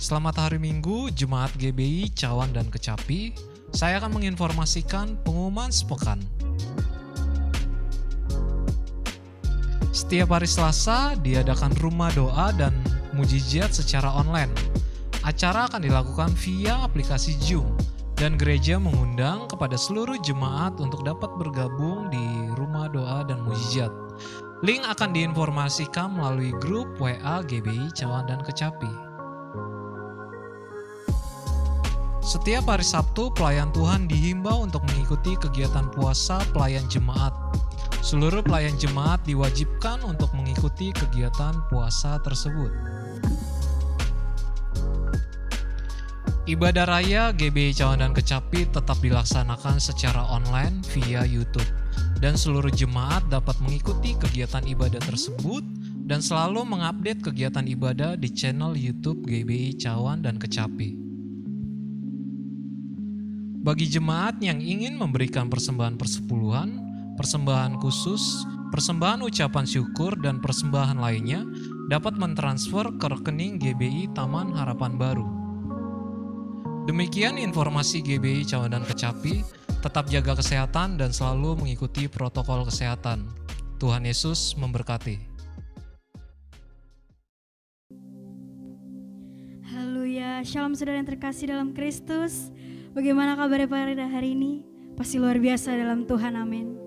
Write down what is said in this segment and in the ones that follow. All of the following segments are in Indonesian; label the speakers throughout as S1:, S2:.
S1: Selamat hari Minggu, Jemaat GBI Cawan dan Kecapi. Saya akan menginformasikan pengumuman sepekan. Setiap hari Selasa diadakan rumah doa dan mujizat secara online. Acara akan dilakukan via aplikasi Zoom dan gereja mengundang kepada seluruh jemaat untuk dapat bergabung di rumah doa dan mujizat. Link akan diinformasikan melalui grup WA GBI Cawan dan Kecapi. Setiap hari Sabtu, pelayan Tuhan dihimbau untuk mengikuti kegiatan puasa pelayan jemaat. Seluruh pelayan jemaat diwajibkan untuk mengikuti kegiatan puasa tersebut. Ibadah Raya GBI Cawan dan Kecapi tetap dilaksanakan secara online via YouTube, dan seluruh jemaat dapat mengikuti kegiatan ibadah tersebut dan selalu mengupdate kegiatan ibadah di channel YouTube GBI Cawan dan Kecapi. Bagi jemaat yang ingin memberikan persembahan persepuluhan, persembahan khusus, persembahan ucapan syukur, dan persembahan lainnya dapat mentransfer ke rekening GBI Taman Harapan Baru. Demikian informasi GBI Cawan dan Kecapi. Tetap jaga kesehatan dan selalu mengikuti protokol kesehatan. Tuhan Yesus memberkati.
S2: Haleluya, shalom saudara yang terkasih dalam Kristus. Bagaimana kabarnya pada hari ini? Pasti luar biasa dalam Tuhan, amin.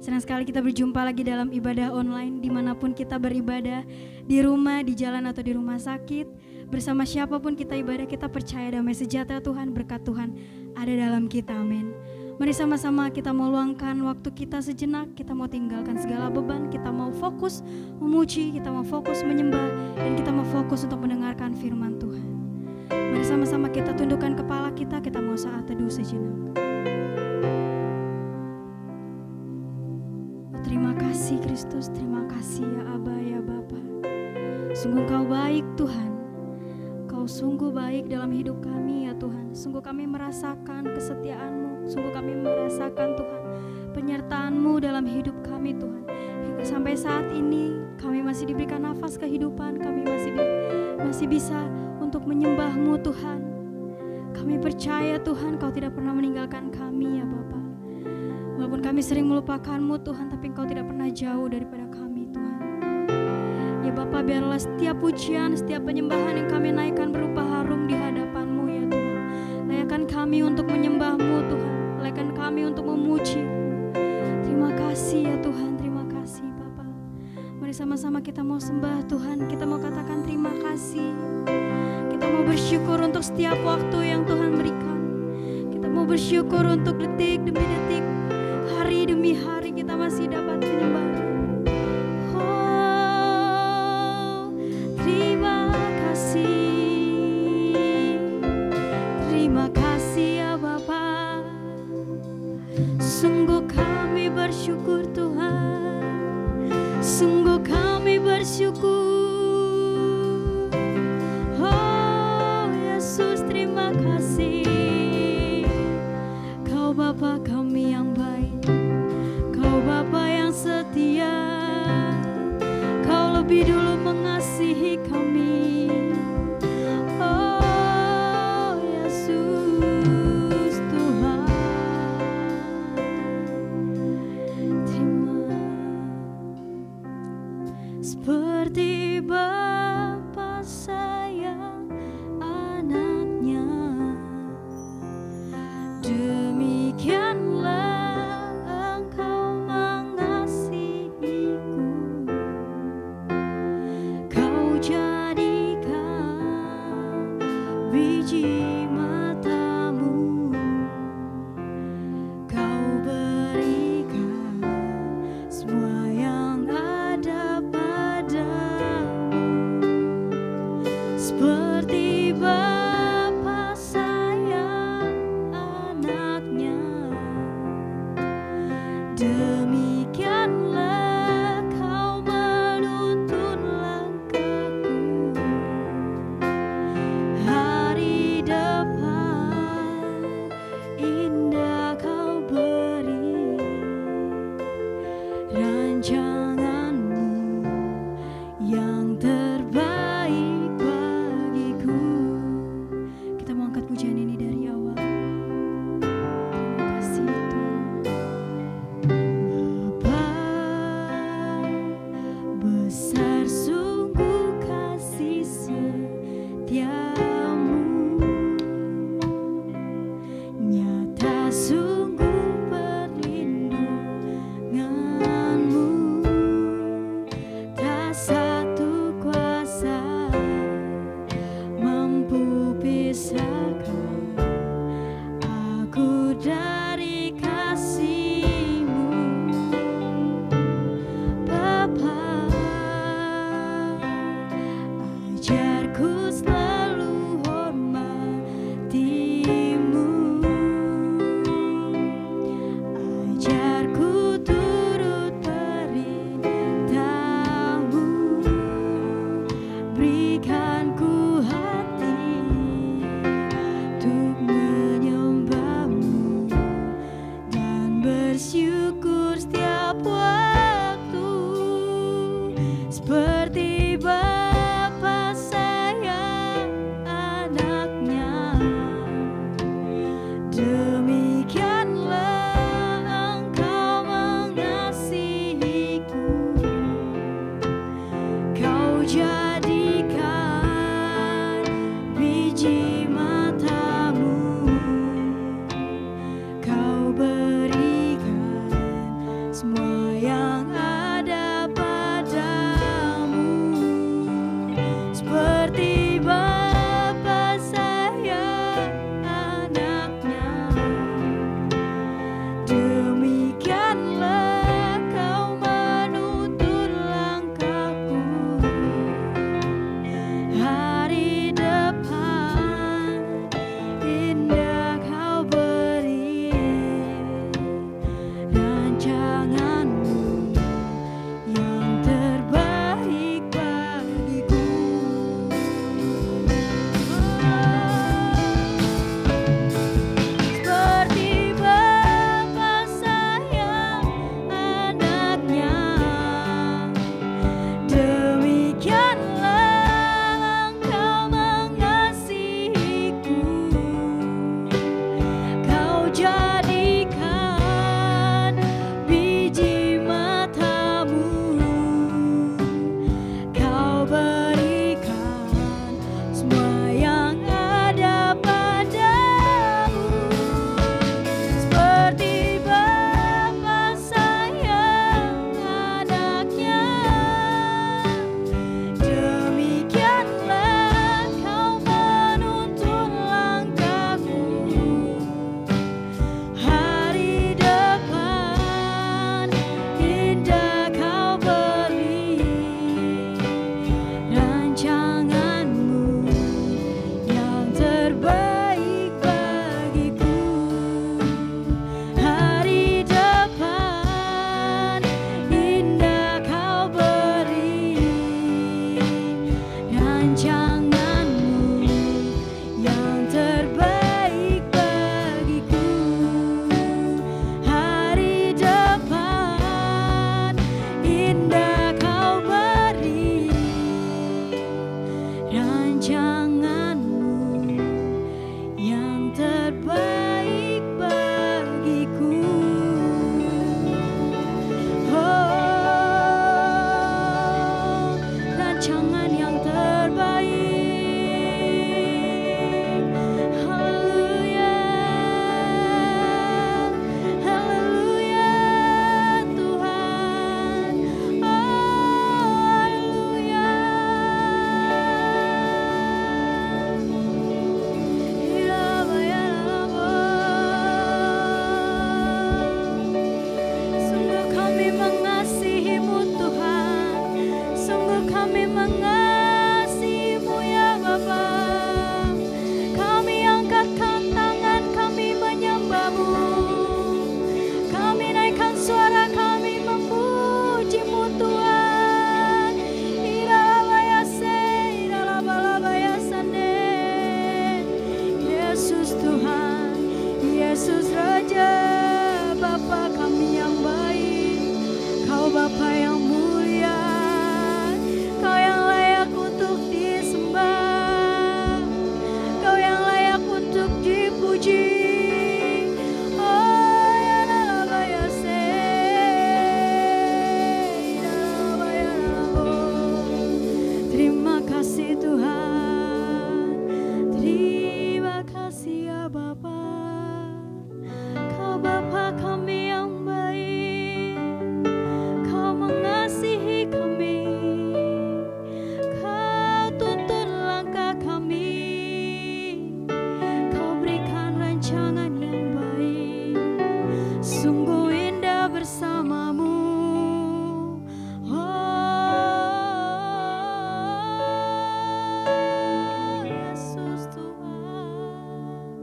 S2: Senang sekali kita berjumpa lagi dalam ibadah online, dimanapun kita beribadah, di rumah, di jalan, atau di rumah sakit. Bersama siapapun kita ibadah, kita percaya damai sejahtera Tuhan, berkat Tuhan ada dalam kita, amin. Mari sama-sama kita mau luangkan waktu kita sejenak, kita mau tinggalkan segala beban, kita mau fokus memuji, kita mau fokus menyembah, dan kita mau fokus untuk mendengarkan firman Tuhan. Mari sama-sama kita tundukkan kepala kita mau saat teduh sejenak. Terima kasih Kristus, terima kasih ya Aba, ya Bapa. Sungguh Kau baik Tuhan, Kau sungguh baik dalam hidup kami ya Tuhan. Sungguh kami merasakan kesetiaan-Mu, sungguh kami merasakan Tuhan penyertaan-Mu dalam hidup kami Tuhan. Hingga sampai saat ini kami masih diberikan nafas kehidupan, kami masih bisa untuk menyembah-Mu Tuhan. Kami percaya Tuhan Kau tidak pernah meninggalkan kami ya Bapa. Walaupun kami sering melupakan-Mu Tuhan, tapi Engkau tidak pernah jauh daripada kami Tuhan. Ya Bapa, biarlah setiap pujian, setiap penyembahan yang kami naikkan berupa harum di hadapan-Mu ya Tuhan. Layakkan kami untuk menyembah-Mu Tuhan, layakkan kami untuk memuji. Terima kasih ya Tuhan, terima kasih Bapa. Mari sama-sama kita mau sembah Tuhan, kita mau katakan terima kasih. Kita mau bersyukur untuk setiap waktu yang Tuhan berikan. Kita mau bersyukur untuk detik demi detik, hari demi hari kita masih dapat menyembah. Oh, terima kasih ya Bapa. Sungguh kami bersyukur Tuhan, sungguh kami bersyukur. Terima kasih, Kau Bapa kami yang baik, Kau Bapa yang setia, Kau lebih dulu mengasihi kami. Oh Yesus Tuhan, terima. Seperti Bapa sayang anaknya, demikianlah Engkau mengasihiku. Kau jadikan biji matamu, Kau berikan semua yang ada padamu. Seperti Bapa sayang anaknya, demikianlah Kau menuntun langkahku. Hari depan indah Kau beri, rancangan-Mu yang terbaik bagiku. bersyukur setiap waktu, seperti Bapa sayang anaknya, demikianlah Engkau mengasihiku. Kau jadikan biji matamu, Kau berikan semua yang ada padamu, seperti Bapa sayang anaknya, demikianlah Kau menuntun langkahku. Hari depan indah Kau beri, rancanganmu yang terbaik bagiku. Seperti Bapa sayang anaknya, demikianlah Engkau mengasihiku. Kau jadikan biji matamu, Kau berikan semua yang ada padamu, seperti Bapa sayang anaknya, demikianlah Kau menuntun langkahku. Hari depan indah Kau beri, rancanganmu yang terbaik bagiku. Hari depan indah Kau beri, rancanganmu yang terbaik bagiku. Hari depan indah Kau beri, rancanganmu yang terbaik bagiku. Oh, rancangan yang terbaik. Haleluya, haleluya Tuhan. Oh, haleluya. Sungguh kami mengasihi-Mu Tuhan, sungguh kami mengasihi-Mu ya Bapa. Kami angkatkan tangan, kami menyembah-Mu, kami naikkan suara kami memuji-Mu Tuhan. Iralabayase, iralabalabayasane. Yesus Tuhan, Yesus Raja, Bapa kami yang baik, Kau Bapa yang mulia, Kau yang layak untuk disembah, Kau yang layak untuk dipuji. Oh, ya Ralabayase, terima kasih Tuhan, terima kasih ya Bapa. Kau Bapa kami yang baik, Kau mengasihi kami, Kau tuntun langkah kami, Kau berikan rancangan yang baik. Sungguh indah bersama-Mu. Oh, Yesus Tuhan.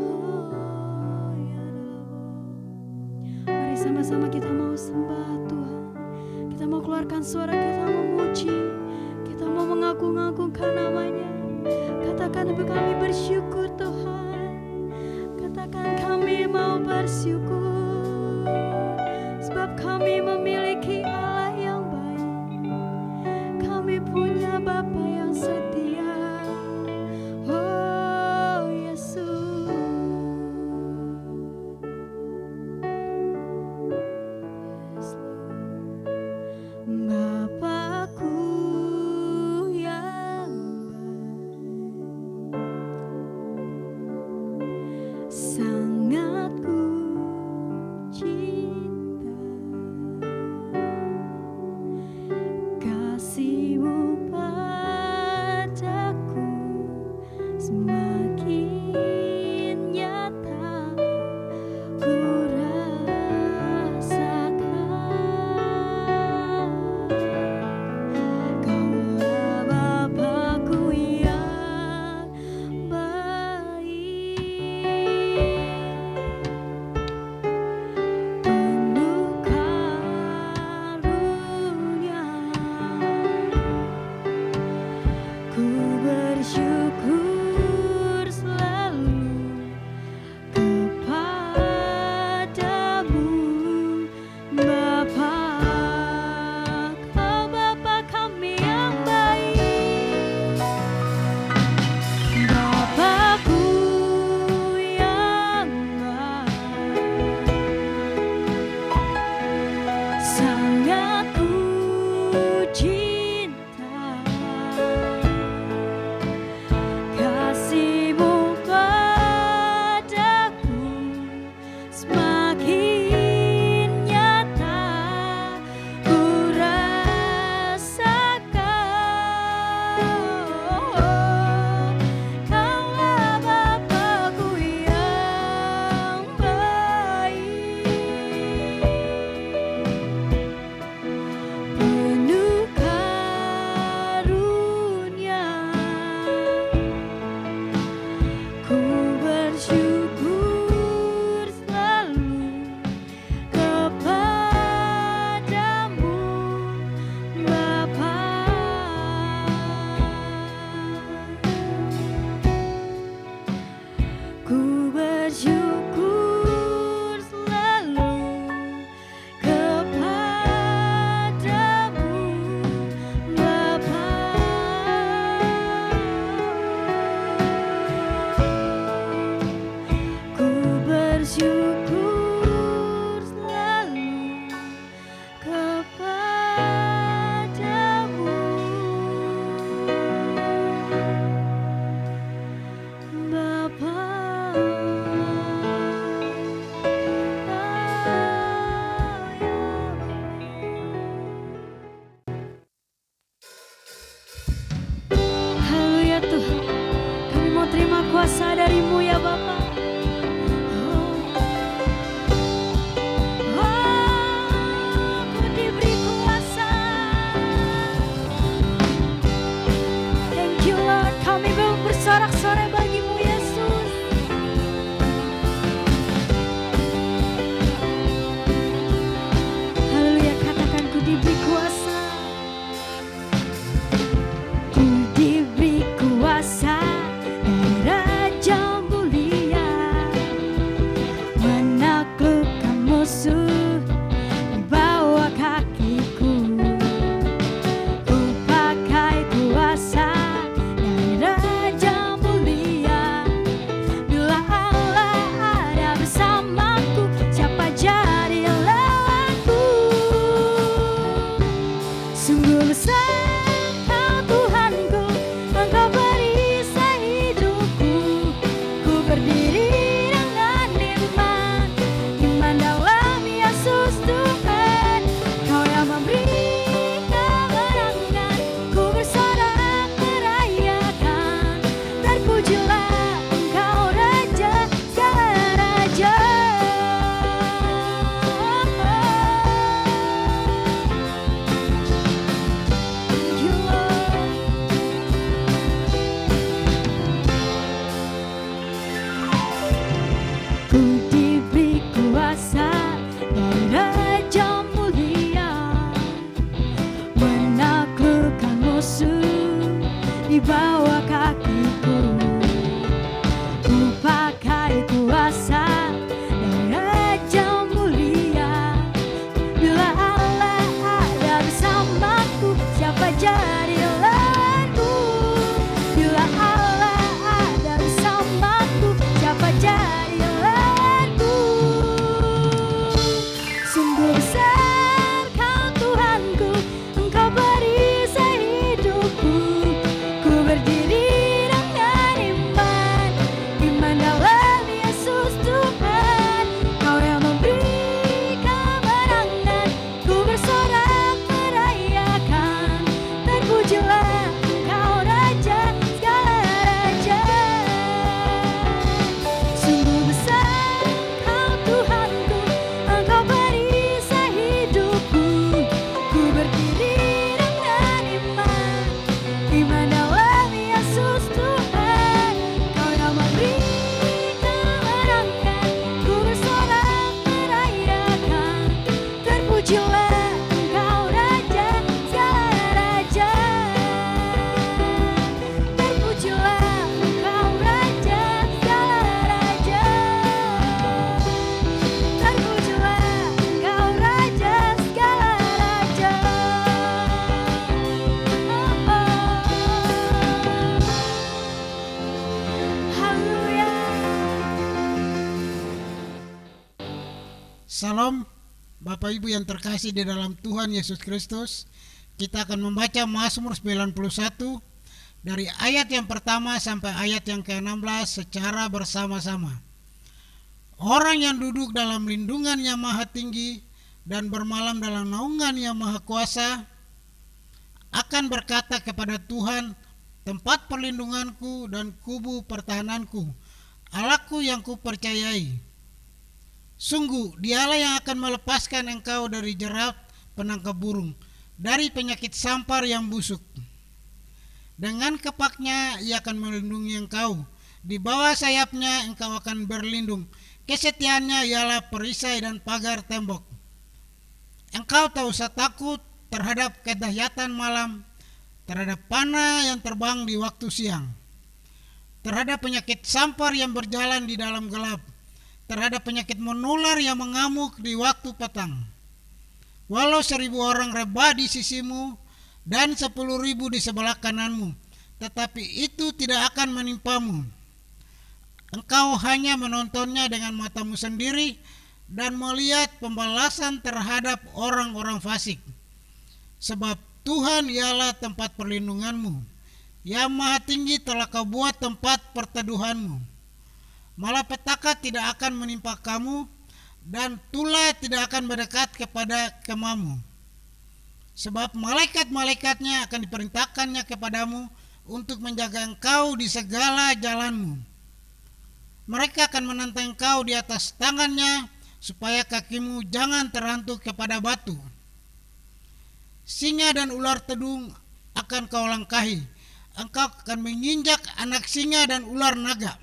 S2: Oh, ya Allah. Mari sama-sama kita mau sembah Tuhan. Kita mau keluarkan suara, kita memuji, kita mau mengagung-agungkan nama-Nya. Katakan kami bersyukur Tuhan. Katakan kami mau bersyukur.
S3: Bapak Ibu yang terkasih di dalam Tuhan Yesus Kristus, kita akan membaca Mazmur 91 dari ayat yang pertama sampai ayat yang ke-16 secara bersama-sama. Orang yang duduk dalam lindungan yang maha tinggi dan bermalam dalam naungan yang maha kuasa akan berkata kepada Tuhan, tempat perlindunganku dan kubu pertahananku, Allahku yang kupercayai. Sungguh, dialah yang akan melepaskan engkau dari jerat penangkap burung, dari penyakit sampar yang busuk. Dengan kepaknya ia akan melindungi engkau, di bawah sayapnya engkau akan berlindung. Kesetiaannya ialah perisai dan pagar tembok. Engkau tak usah takut terhadap kedahsyatan malam, terhadap panah yang terbang di waktu siang, terhadap penyakit sampar yang berjalan di dalam gelap, terhadap penyakit menular yang mengamuk di waktu petang. Walau 1.000 orang rebah di sisimu dan 10.000 di sebelah kananmu, tetapi itu tidak akan menimpamu. Engkau hanya menontonnya dengan matamu sendiri dan melihat pembalasan terhadap orang-orang fasik. Sebab Tuhan ialah tempat perlindunganmu, yang maha tinggi telah kau buat tempat perteduhanmu. Malapetaka tidak akan menimpa kamu, dan tulah tidak akan mendekat kepada kemahmu. Sebab malaikat-malaikatnya akan diperintahkannya kepadamu untuk menjaga engkau di segala jalanmu. Mereka akan menantang engkau di atas tangannya, supaya kakimu jangan terhantuk kepada batu. Singa dan ular tedung akan kau langkahi. Engkau akan menginjak anak singa dan ular naga.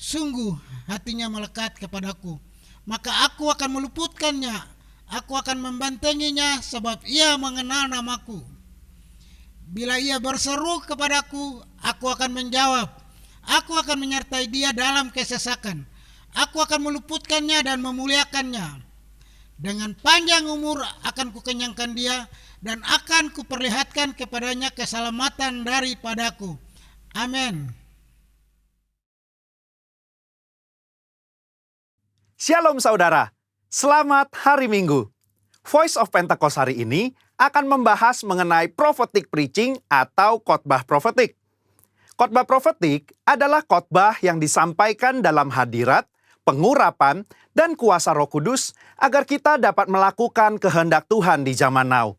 S3: Sungguh hatinya melekat kepadaku, maka aku akan meluputkannya. Aku akan membentenginya, sebab ia mengenal namaku. Bila ia berseru kepadaku, aku akan menjawab. Aku akan menyertai dia dalam kesesakan. Aku akan meluputkannya dan memuliakannya. Dengan panjang umur akan kukenyangkan dia, dan akan kuperlihatkan kepadanya keselamatan daripadaku. Amin.
S4: Shalom saudara, selamat hari Minggu. Voice of Pentecost hari ini akan membahas mengenai prophetic preaching atau khotbah profetik. Khotbah profetik adalah khotbah yang disampaikan dalam hadirat, pengurapan, dan kuasa Roh Kudus agar kita dapat melakukan kehendak Tuhan di zaman now.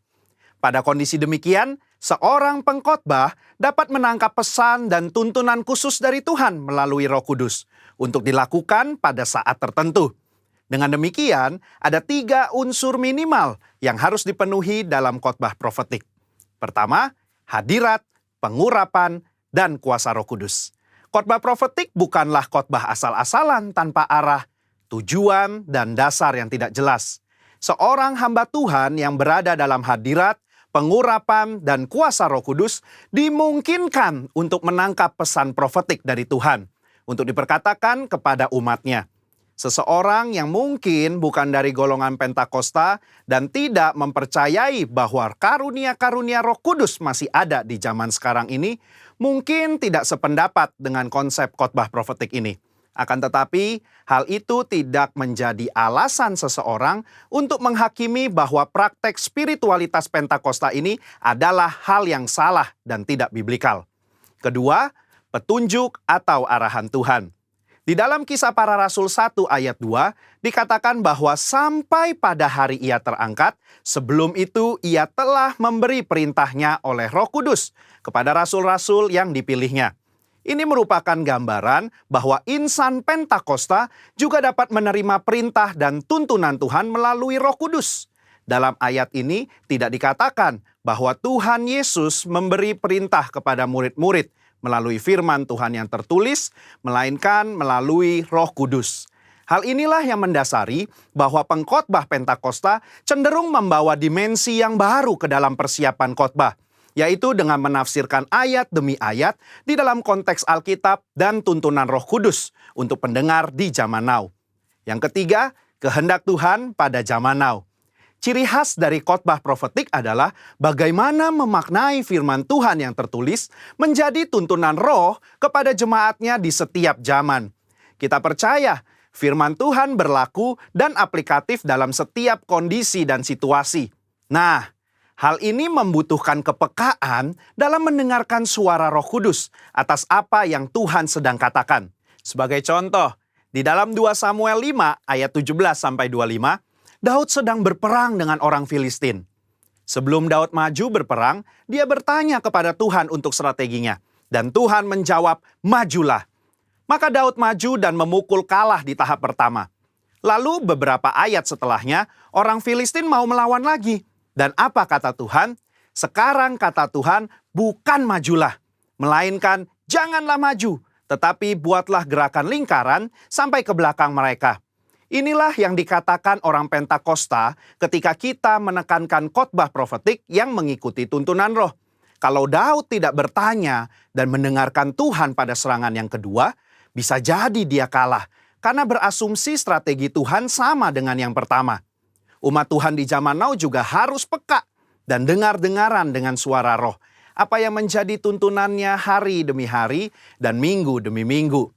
S4: Pada kondisi demikian, seorang pengkhotbah dapat menangkap pesan dan tuntunan khusus dari Tuhan melalui Roh Kudus untuk dilakukan pada saat tertentu. Dengan demikian, ada 3 unsur minimal yang harus dipenuhi dalam khotbah profetik. Pertama, hadirat, pengurapan, dan kuasa Roh Kudus. Khotbah profetik bukanlah khotbah asal-asalan tanpa arah, tujuan, dan dasar yang tidak jelas. Seorang hamba Tuhan yang berada dalam hadirat, pengurapan, dan kuasa Roh Kudus dimungkinkan untuk menangkap pesan profetik dari Tuhan untuk diperkatakan kepada umatnya. Seseorang yang mungkin bukan dari golongan Pentakosta dan tidak mempercayai bahwa karunia-karunia Roh Kudus masih ada di zaman sekarang ini, mungkin tidak sependapat dengan konsep khotbah profetik ini. Akan tetapi, hal itu tidak menjadi alasan seseorang untuk menghakimi bahwa praktek spiritualitas Pentakosta ini adalah hal yang salah dan tidak biblikal. Kedua, petunjuk atau arahan Tuhan. Di dalam Kisah Para Rasul 1 ayat 2, dikatakan bahwa sampai pada hari ia terangkat, sebelum itu ia telah memberi perintahnya oleh Roh Kudus kepada rasul-rasul yang dipilihnya. Ini merupakan gambaran bahwa insan Pentakosta juga dapat menerima perintah dan tuntunan Tuhan melalui Roh Kudus. Dalam ayat ini tidak dikatakan bahwa Tuhan Yesus memberi perintah kepada murid-murid melalui firman Tuhan yang tertulis, melainkan melalui Roh Kudus. Hal inilah yang mendasari bahwa pengkhotbah Pentakosta cenderung membawa dimensi yang baru ke dalam persiapan khotbah, yaitu dengan menafsirkan ayat demi ayat di dalam konteks Alkitab dan tuntunan Roh Kudus untuk pendengar di zaman now. Yang ketiga, kehendak Tuhan pada zaman now. Ciri khas dari khotbah profetik adalah bagaimana memaknai firman Tuhan yang tertulis menjadi tuntunan roh kepada jemaatnya di setiap zaman. Kita percaya Firman Tuhan berlaku dan aplikatif dalam setiap kondisi dan situasi. Nah, hal ini membutuhkan kepekaan dalam mendengarkan suara Roh Kudus atas apa yang Tuhan sedang katakan. Sebagai contoh, di dalam 2 Samuel 5 ayat 17-25, Daud sedang berperang dengan orang Filistin. Sebelum Daud maju berperang, dia bertanya kepada Tuhan untuk strateginya. Dan Tuhan menjawab, "Majulah." Maka Daud maju dan memukul kalah di tahap pertama. Lalu beberapa ayat setelahnya, orang Filistin mau melawan lagi. Dan apa kata Tuhan? Sekarang kata Tuhan, bukan majulah, melainkan janganlah maju, tetapi buatlah gerakan lingkaran sampai ke belakang mereka. Inilah yang dikatakan orang Pentakosta ketika kita menekankan khotbah profetik yang mengikuti tuntunan Roh. Kalau Daud tidak bertanya dan mendengarkan Tuhan pada serangan yang kedua, bisa jadi dia kalah karena berasumsi strategi Tuhan sama dengan yang pertama. Umat Tuhan di zaman now juga harus peka dan dengar-dengaran dengan suara Roh. Apa yang menjadi tuntunannya hari demi hari dan minggu demi minggu.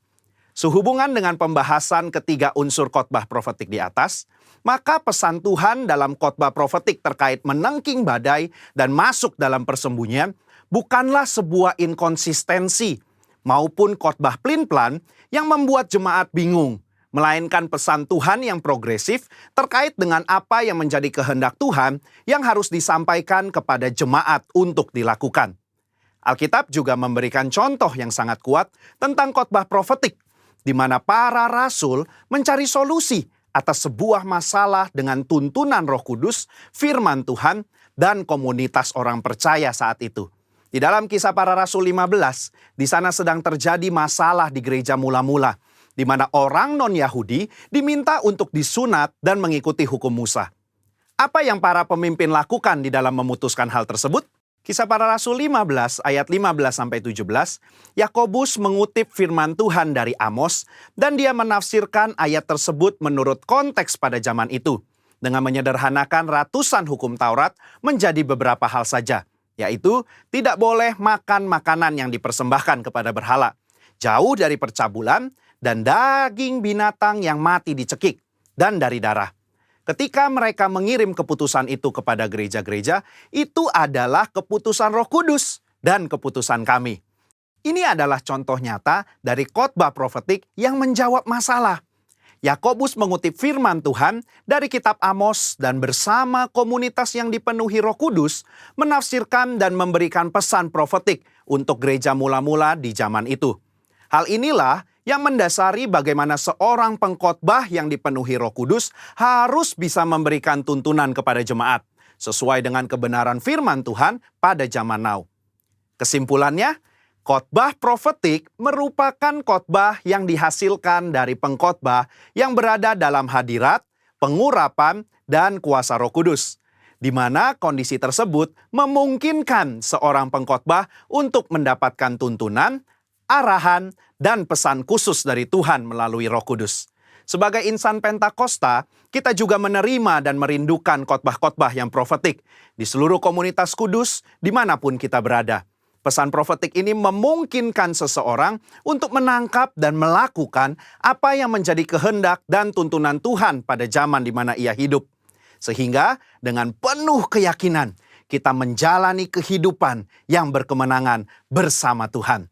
S4: Sehubungan dengan pembahasan ketiga unsur khotbah profetik di atas, maka pesan Tuhan dalam khotbah profetik terkait menengking badai dan masuk dalam persembunyian bukanlah sebuah inkonsistensi maupun khotbah plin-plan yang membuat jemaat bingung, melainkan pesan Tuhan yang progresif terkait dengan apa yang menjadi kehendak Tuhan yang harus disampaikan kepada jemaat untuk dilakukan. Alkitab juga memberikan contoh yang sangat kuat tentang khotbah profetik, di mana para rasul mencari solusi atas sebuah masalah dengan tuntunan Roh Kudus, firman Tuhan, dan komunitas orang percaya saat itu. Di dalam Kisah Para Rasul 15, di sana sedang terjadi masalah di gereja mula-mula, di mana orang non-Yahudi diminta untuk disunat dan mengikuti hukum Musa. Apa yang para pemimpin lakukan di dalam memutuskan hal tersebut? Kisah Para Rasul 15 ayat 15-17, Yakobus mengutip firman Tuhan dari Amos dan dia menafsirkan ayat tersebut menurut konteks pada zaman itu dengan menyederhanakan ratusan hukum Taurat menjadi beberapa hal saja, yaitu tidak boleh makan makanan yang dipersembahkan kepada berhala, jauh dari percabulan dan daging binatang yang mati dicekik, dan dari darah. Ketika mereka mengirim keputusan itu kepada gereja-gereja, itu adalah keputusan Roh Kudus dan keputusan kami. Ini adalah contoh nyata dari khotbah profetik yang menjawab masalah. Yakobus mengutip firman Tuhan dari kitab Amos dan bersama komunitas yang dipenuhi Roh Kudus menafsirkan dan memberikan pesan profetik untuk gereja mula-mula di zaman itu. Hal inilah yang mendasari bagaimana seorang pengkhotbah yang dipenuhi Roh Kudus harus bisa memberikan tuntunan kepada jemaat sesuai dengan kebenaran firman Tuhan pada zaman now. Kesimpulannya, khotbah profetik merupakan khotbah yang dihasilkan dari pengkhotbah yang berada dalam hadirat, pengurapan, dan kuasa Roh Kudus, di mana kondisi tersebut memungkinkan seorang pengkhotbah untuk mendapatkan tuntunan, arahan, dan pesan khusus dari Tuhan melalui Roh Kudus. Sebagai insan Pentakosta, kita juga menerima dan merindukan khotbah-khotbah yang profetik di seluruh komunitas kudus dimanapun kita berada. Pesan profetik ini memungkinkan seseorang untuk menangkap dan melakukan apa yang menjadi kehendak dan tuntunan Tuhan pada zaman di mana ia hidup. Sehingga dengan penuh keyakinan, kita menjalani kehidupan yang berkemenangan bersama Tuhan.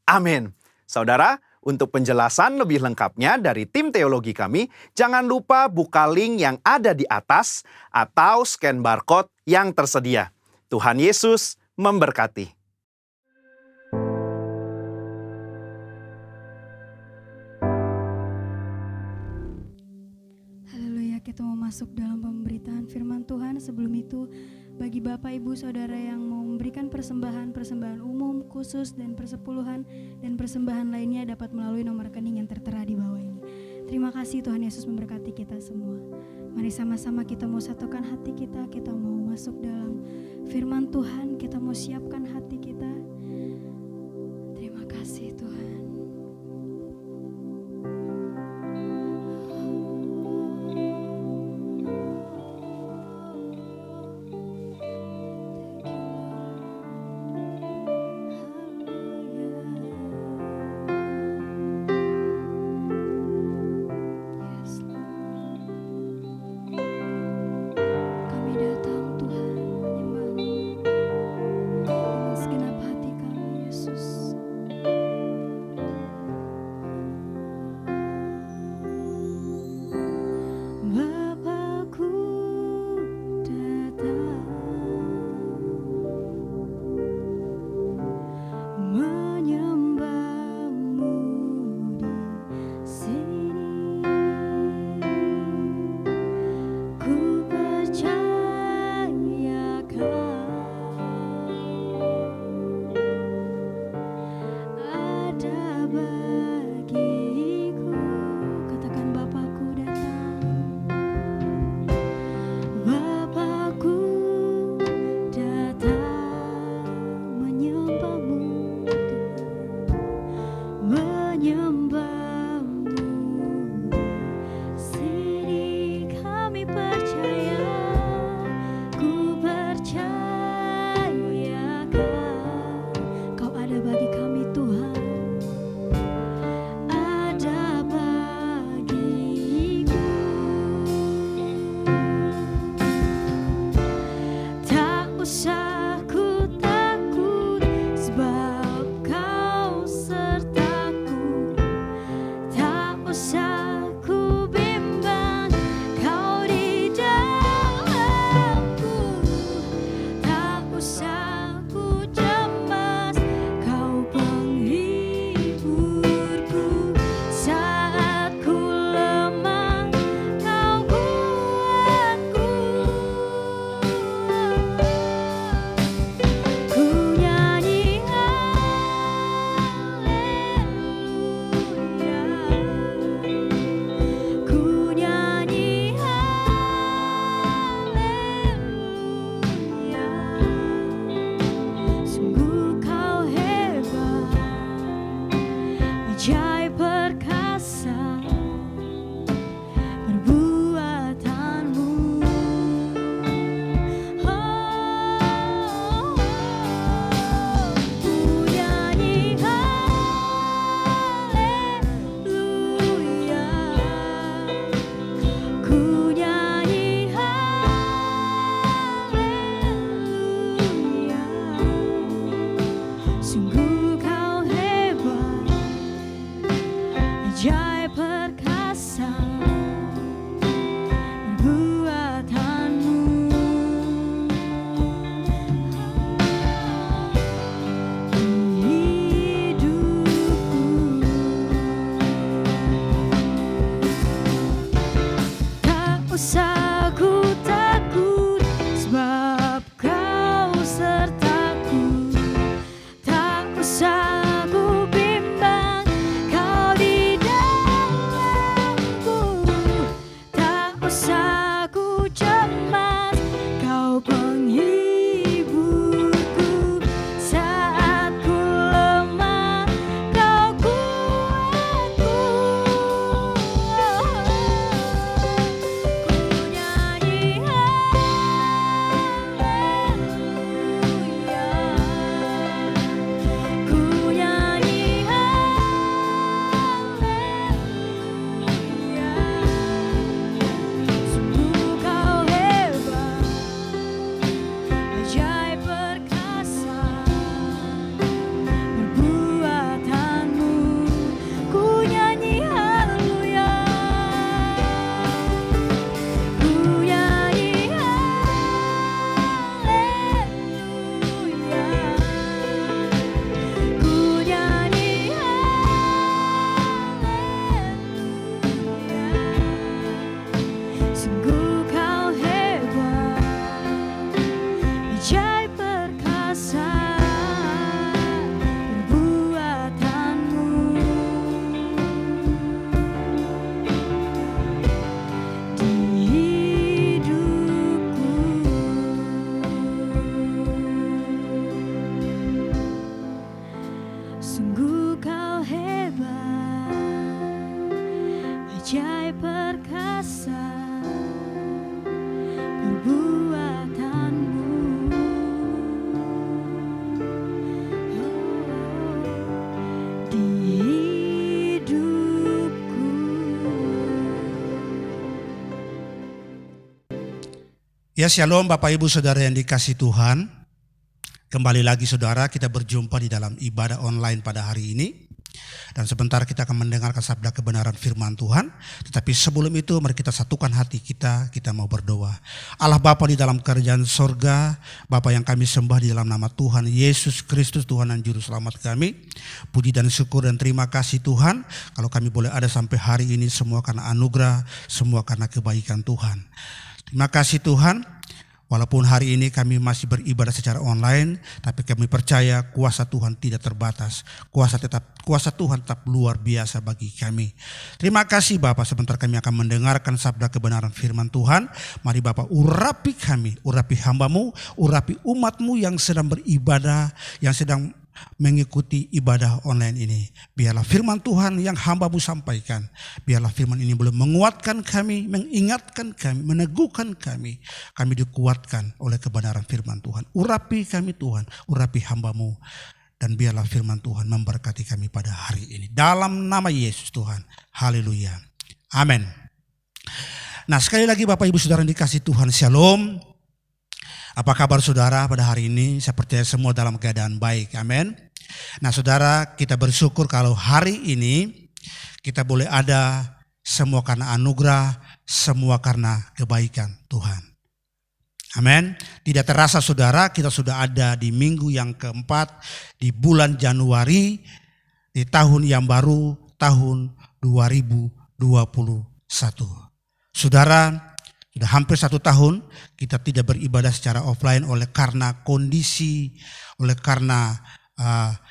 S4: Amin. Saudara, untuk penjelasan lebih lengkapnya dari tim teologi kami, jangan lupa buka link yang ada di atas atau scan barcode yang tersedia. Tuhan Yesus memberkati.
S2: Haleluya, kita mau masuk dalam pemberitaan firman Tuhan. Sebelum itu, bagi Bapak, Ibu, Saudara yang mau memberikan persembahan umum, khusus, dan persepuluhan, dan persembahan lainnya dapat melalui nomor rekening yang tertera di bawah ini. Terima kasih, Tuhan Yesus memberkati kita semua. Mari sama-sama kita mau satukan hati kita mau masuk dalam firman Tuhan, kita mau siapkan hati kita. Terima kasih Tuhan. usah ku takut, sebab Kau sertaku. Tak usah ku bimbang, Kau di dalamku. Tak usah ku cemas, Kau penghiburku. Saat ku lemah, Kau kuatku. Ku nyanyi haleluya, ku nyanyi haleluya. Sungguh Kau hebat, ajaib perkasa perbuatanmu. Ku nyanyi haleluya, ku nyanyi haleluya. Sungguh Kau hebat, ajaib perkasa perbuatanmu. Hidupku tak usah ku takut, sebab Kau sertaku. Tak usah ku bimbang, Kau di dalamku. Tak usah ku cemas, Kau penghiburku. Saat ku lemah, Kau kuatku. Ku nyanyi haleluya, ku nyanyi haleluya. Sungguh Kau hebat, ajaib perkasa perbuatanmu. Ku nyanyi haleluya, ku nyanyi haleluya, ku nyanyi haleluya. Sungguh Kau hebat, ajaib perkasa perbuatanmu. Di hidupku. Sungguh Kau hebat, ajaib perkasa perbuatanmu. Di hidupku.
S5: Ya, shalom Bapak Ibu Saudara yang dikasihi Tuhan. Kembali lagi saudara, kita berjumpa di dalam ibadah online pada hari ini. Dan sebentar kita akan mendengarkan sabda kebenaran firman Tuhan. Tetapi sebelum itu mari kita satukan hati kita mau berdoa. Allah Bapa di dalam kerajaan sorga, Bapa yang kami sembah di dalam nama Tuhan Yesus Kristus, Tuhan dan Juru Selamat kami. Puji dan syukur dan terima kasih Tuhan, kalau kami boleh ada sampai hari ini semua karena anugerah, semua karena kebaikan Tuhan. Terima kasih Tuhan. Walaupun hari ini kami masih beribadah secara online, tapi kami percaya kuasa Tuhan tidak terbatas. Kuasa Tuhan tetap luar biasa bagi kami. Terima kasih Bapak, sebentar kami akan mendengarkan sabda kebenaran firman Tuhan. Mari Bapak urapi kami, urapi hamba-Mu, urapi umat-Mu yang sedang beribadah, yang sedang mengikuti ibadah online ini. Biarlah firman Tuhan yang hamba-Mu sampaikan, biarlah firman ini boleh menguatkan kami, mengingatkan kami, meneguhkan kami. Kami dikuatkan oleh kebenaran firman Tuhan. Urapi kami Tuhan, urapi hamba-Mu. Dan biarlah firman Tuhan memberkati kami pada hari ini. Dalam nama Yesus Tuhan. Haleluya. Amin. Nah, sekali lagi Bapak Ibu Saudara yang dikasihi Tuhan, shalom. Apa kabar saudara pada hari ini? Saya percaya semua dalam keadaan baik. Amin. Nah saudara, kita bersyukur kalau hari ini kita boleh ada semua karena anugerah, semua karena kebaikan Tuhan. Amin. Tidak terasa saudara, kita sudah ada di minggu yang keempat di bulan Januari di tahun yang baru, tahun 2021. Saudara, sudah hampir 1 tahun kita tidak beribadah secara offline oleh karena kondisi, oleh karena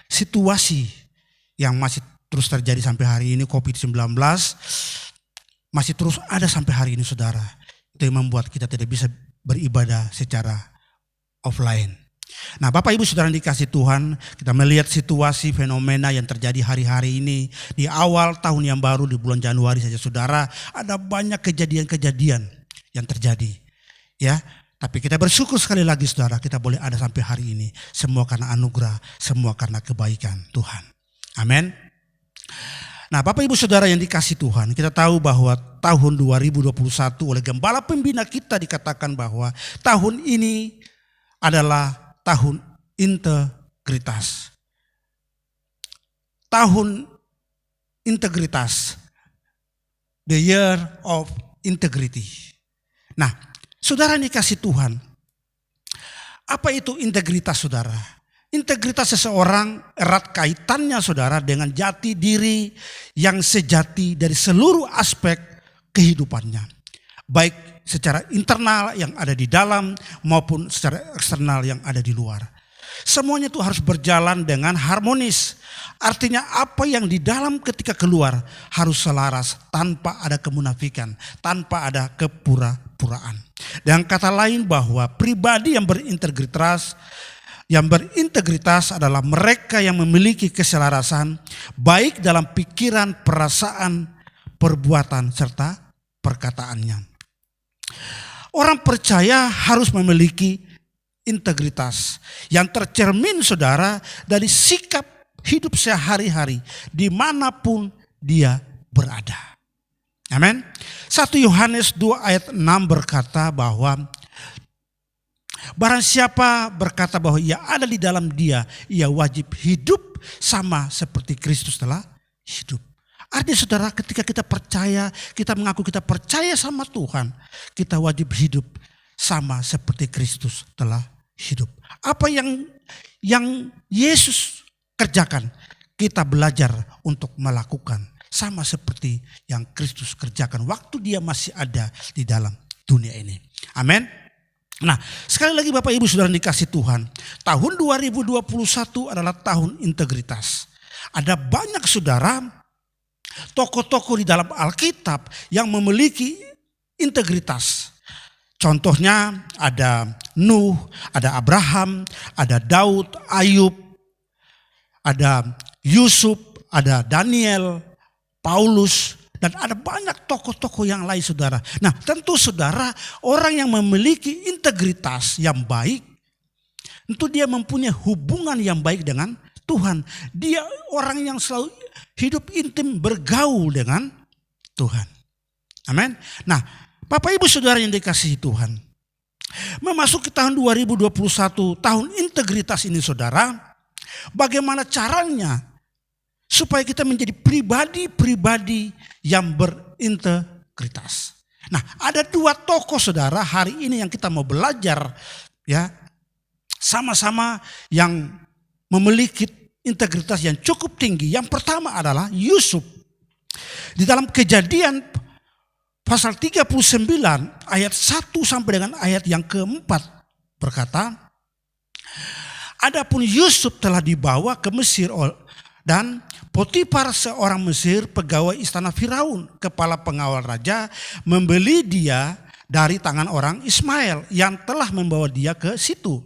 S5: situasi yang masih terus terjadi sampai hari ini, COVID-19 masih terus ada sampai hari ini saudara. Itu yang membuat kita tidak bisa beribadah secara offline. Nah Bapak Ibu Saudara yang dikasih Tuhan, kita melihat situasi fenomena yang terjadi hari-hari ini. Di awal tahun yang baru di bulan Januari saja saudara, ada banyak kejadian-kejadian yang terjadi. Ya, tapi kita bersyukur sekali lagi saudara, kita boleh ada sampai hari ini. Semua karena anugerah, semua karena kebaikan Tuhan. Amin. Nah Bapak Ibu Saudara yang dikasih Tuhan, kita tahu bahwa tahun 2021 oleh Gembala Pembina kita dikatakan bahwa tahun ini adalah tahun integritas. Tahun integritas. The year of integrity. Nah, saudara yang dikasih Tuhan, apa itu integritas saudara? Integritas seseorang erat kaitannya saudara dengan jati diri yang sejati dari seluruh aspek kehidupannya. Baik secara internal yang ada di dalam maupun secara eksternal yang ada di luar. Semuanya itu harus berjalan dengan harmonis. Artinya apa yang di dalam ketika keluar harus selaras tanpa ada kemunafikan, tanpa ada kepura-puraan. Dengan kata lain bahwa pribadi yang berintegritas adalah mereka yang memiliki keselarasan baik dalam pikiran, perasaan, perbuatan serta perkataannya. Orang percaya harus memiliki integritas yang tercermin saudara dari sikap hidup sehari-hari dimanapun dia berada. Amin. 1 Yohanes 2 ayat 6 berkata bahwa barang siapa berkata bahwa ia ada di dalam dia, ia wajib hidup sama seperti Kristus telah hidup. Artinya saudara, ketika kita percaya, kita mengaku kita percaya sama Tuhan, kita wajib hidup sama seperti Kristus telah hidup. Apa yang Yesus kerjakan, kita belajar untuk melakukan sama seperti yang Kristus kerjakan waktu dia masih ada di dalam dunia ini. Amin. Nah, sekali lagi Bapak Ibu Saudara dikasih Tuhan, tahun 2021 adalah tahun integritas. Ada banyak saudara tokoh-tokoh di dalam Alkitab yang memiliki integritas. Contohnya ada Nuh, ada Abraham, ada Daud, Ayub, ada Yusuf, ada Daniel, Paulus, dan ada banyak tokoh-tokoh yang lain saudara. Nah tentu saudara, orang yang memiliki integritas yang baik, tentu dia mempunyai hubungan yang baik dengan Tuhan. Dia orang yang selalu hidup intim bergaul dengan Tuhan. Amin. Nah Bapak Ibu Saudara yang dikasihi Tuhan, memasuki tahun 2021, tahun integritas ini saudara, bagaimana caranya supaya kita menjadi pribadi-pribadi yang berintegritas. Nah ada 2 tokoh saudara hari ini yang kita mau belajar ya, sama-sama yang memiliki integritas yang cukup tinggi. Yang pertama adalah Yusuf. Di dalam Kejadian pasal 39 ayat 1 sampai dengan ayat yang keempat berkata, adapun Yusuf telah dibawa ke Mesir dan Potifar seorang Mesir, pegawai istana Firaun, kepala pengawal raja, membeli dia dari tangan orang Ismail yang telah membawa dia ke situ.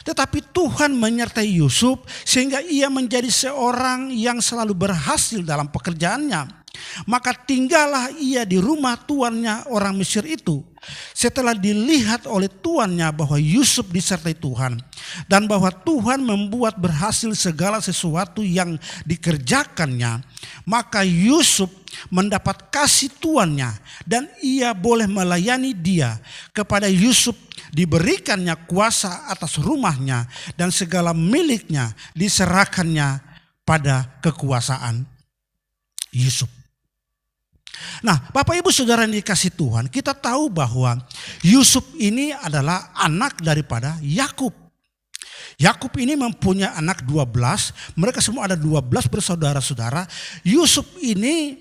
S5: Tetapi Tuhan menyertai Yusuf sehingga ia menjadi seorang yang selalu berhasil dalam pekerjaannya. Maka tinggallah ia di rumah tuannya orang Mesir itu. Setelah dilihat oleh tuannya bahwa Yusuf disertai Tuhan dan bahwa Tuhan membuat berhasil segala sesuatu yang dikerjakannya, maka Yusuf mendapat kasih tuannya dan ia boleh melayani dia. Kepada Yusuf diberikannya kuasa atas rumahnya dan segala miliknya diserahkannya pada kekuasaan Yusuf. Nah, Bapak Ibu Saudara yang dikasih Tuhan, kita tahu bahwa Yusuf ini adalah anak daripada Yakub. Yakub ini mempunyai anak 12, mereka semua ada 12 bersaudara-saudara. Yusuf ini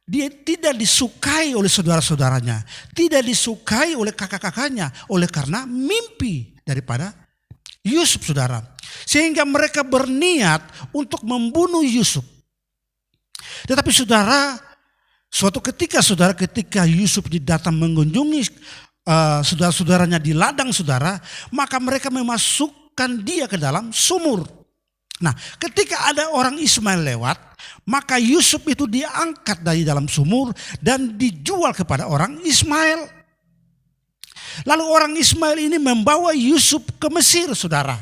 S5: dia tidak disukai oleh saudara-saudaranya, tidak disukai oleh kakak-kakaknya, oleh karena mimpi daripada Yusuf, saudara. Sehingga mereka berniat untuk membunuh Yusuf. Tetapi saudara, suatu ketika Yusuf datang mengunjungi saudara-saudaranya di ladang, saudara, maka mereka memasukkan dia ke dalam sumur. Nah, ketika ada orang Ismail lewat, maka Yusuf itu diangkat dari dalam sumur dan dijual kepada orang Ismail. Lalu orang Ismail ini membawa Yusuf ke Mesir, saudara,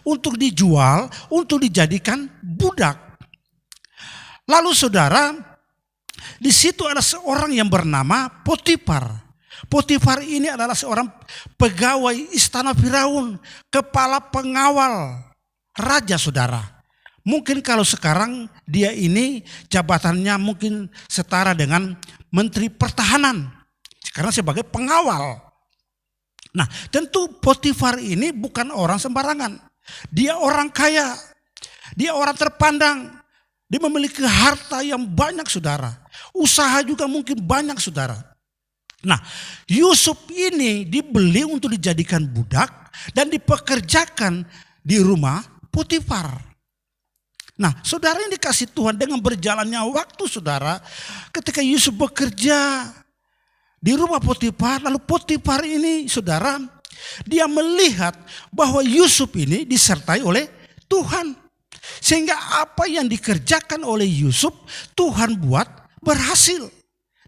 S5: untuk dijual, untuk dijadikan budak. Lalu saudara, di situ ada seorang yang bernama Potifar. Potifar ini adalah seorang pegawai istana Firaun, kepala pengawal raja, saudara. Mungkin kalau sekarang dia ini jabatannya mungkin setara dengan Menteri Pertahanan, karena sebagai pengawal. Nah, tentu Potifar ini bukan orang sembarangan. Dia orang kaya, dia orang terpandang, dia memiliki harta yang banyak, saudara. Usaha juga mungkin banyak, saudara. Nah, Yusuf ini dibeli untuk dijadikan budak dan dipekerjakan di rumah Potifar. Nah, saudara yang dikasih Tuhan, dengan berjalannya waktu, saudara, ketika Yusuf bekerja di rumah Potifar, lalu Potifar ini, saudara, dia melihat bahwa Yusuf ini disertai oleh Tuhan. Sehingga apa yang dikerjakan oleh Yusuf, Tuhan buat berhasil.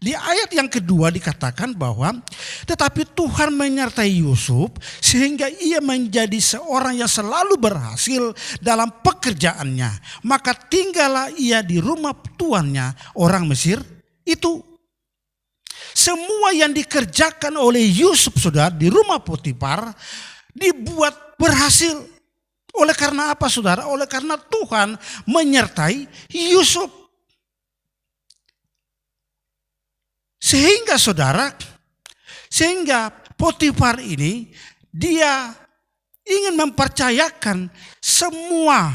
S5: Di ayat yang kedua dikatakan bahwa tetapi Tuhan menyertai Yusuf sehingga ia menjadi seorang yang selalu berhasil dalam pekerjaannya. Maka tinggallah ia di rumah tuannya, orang Mesir itu. Semua yang dikerjakan oleh Yusuf, saudara, di rumah Potifar dibuat berhasil. Oleh karena apa, saudara? Oleh karena Tuhan menyertai Yusuf. Sehingga saudara, sehingga Potifar ini dia ingin mempercayakan semua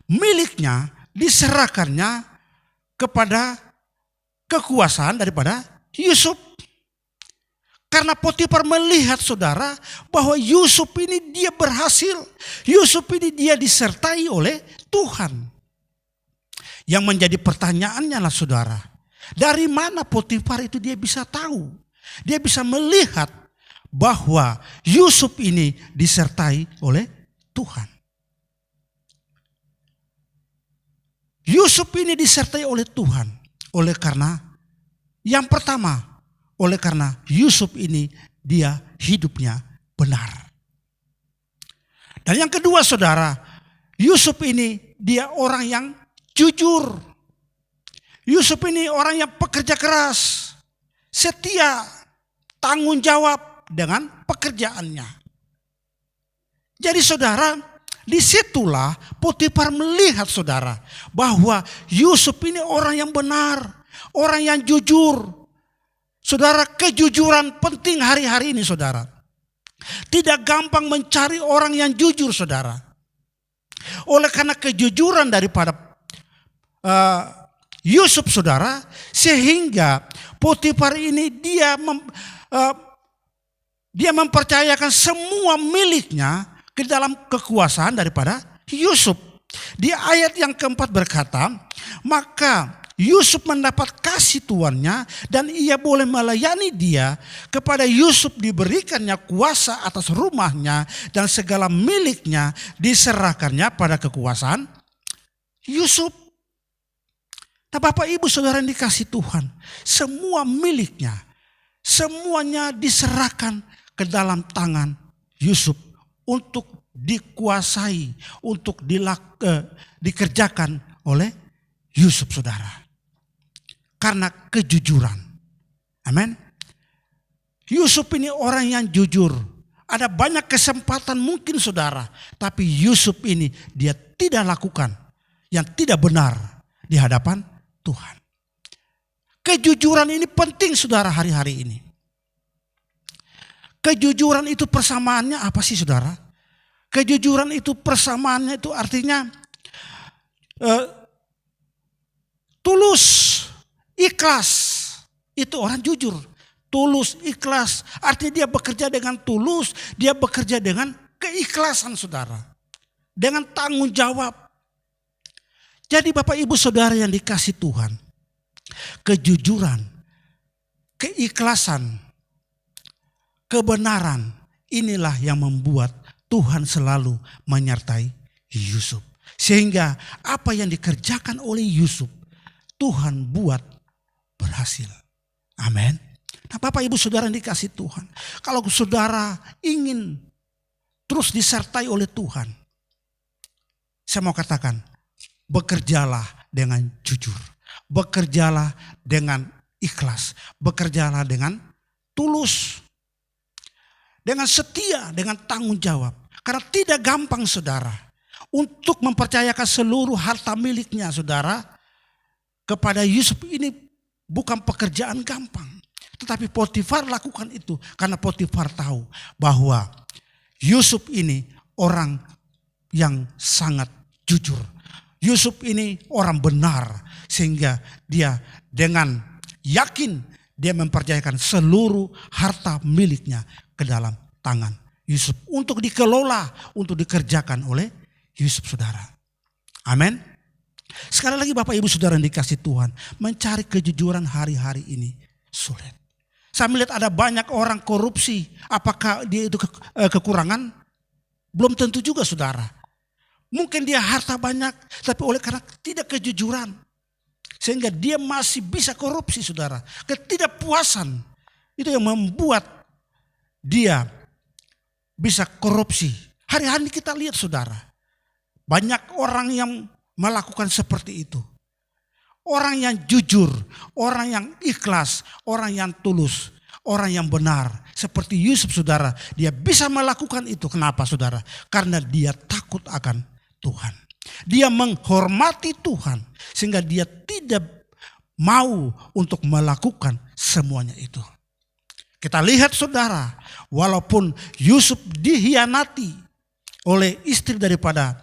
S5: miliknya diserahkannya kepada kekuasaan daripada Yusuf. Karena Potifar melihat, saudara, bahwa Yusuf ini dia berhasil. Yusuf ini dia disertai oleh Tuhan. Yang menjadi pertanyaannya lah, saudara, dari mana Potifar itu dia bisa tahu? Dia bisa melihat bahwa Yusuf ini disertai oleh Tuhan. Yusuf ini disertai oleh Tuhan. Oleh karena yang pertama, oleh karena Yusuf ini dia hidupnya benar. Dan yang kedua, saudara, Yusuf ini dia orang yang jujur. Yusuf ini orang yang pekerja keras, setia, tanggung jawab dengan pekerjaannya. Jadi saudara, disitulah Potifar melihat, saudara, bahwa Yusuf ini orang yang benar, orang yang jujur. Saudara, kejujuran penting hari-hari ini, saudara. Tidak gampang mencari orang yang jujur, saudara. Oleh karena kejujuran daripada Yusuf, saudara, sehingga Potifar ini dia mempercayakan semua miliknya ke dalam kekuasaan daripada Yusuf. Di ayat yang keempat berkata, maka Yusuf mendapat kasih tuannya dan ia boleh melayani dia. Kepada Yusuf diberikannya kuasa atas rumahnya dan segala miliknya diserahkannya pada kekuasaan Yusuf. Nah, Bapak Ibu Saudara yang dikasih Tuhan, semua miliknya, semuanya diserahkan ke dalam tangan Yusuf untuk dikuasai, untuk dikerjakan oleh Yusuf, saudara. Karena kejujuran. Amin. Yusuf ini orang yang jujur. Ada banyak kesempatan mungkin saudara. Tapi Yusuf ini dia tidak lakukan yang tidak benar di hadapan Tuhan. Kejujuran ini penting saudara hari-hari ini. Kejujuran itu persamaannya apa sih saudara? Kejujuran itu persamaannya itu artinya tulus, ikhlas. Itu orang jujur. Tulus, ikhlas. Artinya dia bekerja dengan tulus. Dia bekerja dengan keikhlasan saudara. Dengan tanggung jawab. Jadi Bapak Ibu Saudara yang dikasih Tuhan. Kejujuran, keikhlasan, kebenaran. Inilah yang membuat Tuhan selalu menyertai Yusuf. Sehingga apa yang dikerjakan oleh Yusuf, Tuhan buat berhasil. Amin. Nah Bapak Ibu Saudara yang dikasih Tuhan. Kalau saudara ingin terus disertai oleh Tuhan. Saya mau katakan, bekerjalah dengan jujur. Bekerjalah dengan ikhlas. Bekerjalah dengan tulus. Dengan setia, dengan tanggung jawab. Karena tidak gampang saudara. Untuk mempercayakan seluruh harta miliknya saudara. Kepada Yusuf ini bukan pekerjaan gampang. Tetapi Potifar lakukan itu karena Potifar tahu bahwa Yusuf ini orang yang sangat jujur. Yusuf ini orang benar sehingga dia dengan yakin dia mempercayakan seluruh harta miliknya ke dalam tangan Yusuf untuk dikelola, untuk dikerjakan oleh Yusuf saudara. Amin. Sekali lagi Bapak Ibu Saudara yang dikasih Tuhan, mencari kejujuran hari-hari ini sulit. Saya melihat ada banyak orang korupsi. Apakah dia itu kekurangan? Belum tentu juga saudara. Mungkin dia harta banyak, tapi oleh karena tidak kejujuran. Sehingga dia masih bisa korupsi saudara. Ketidakpuasan itu yang membuat dia bisa korupsi. Hari-hari kita lihat saudara. Banyak orang yang melakukan seperti itu. Orang yang jujur, orang yang ikhlas, orang yang tulus, orang yang benar. Seperti Yusuf saudara, dia bisa melakukan itu. Kenapa saudara? Karena dia takut akan Tuhan. Dia menghormati Tuhan. Sehingga dia tidak mau untuk melakukan semuanya itu. Kita lihat saudara, walaupun Yusuf dihianati oleh istri daripada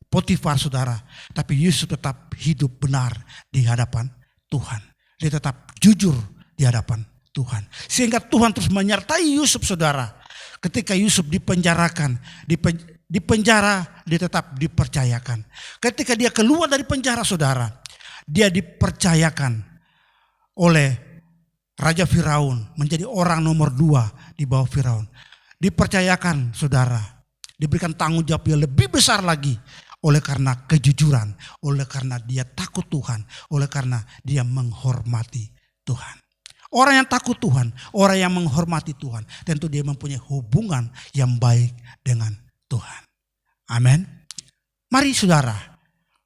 S5: Potifar saudara, tapi Yusuf tetap hidup benar di hadapan Tuhan. Dia tetap jujur di hadapan Tuhan. Sehingga Tuhan terus menyertai Yusuf saudara. Ketika Yusuf dipenjarakan, di penjara dia tetap dipercayakan. Ketika dia keluar dari penjara saudara, dia dipercayakan oleh Raja Firaun menjadi orang nomor 2 di bawah Firaun. Dipercayakan saudara, diberikan tanggung jawab yang lebih besar lagi. Oleh karena kejujuran, oleh karena dia takut Tuhan, oleh karena dia menghormati Tuhan. Orang yang takut Tuhan, orang yang menghormati Tuhan, tentu dia mempunyai hubungan yang baik dengan Tuhan. Amin. Mari saudara,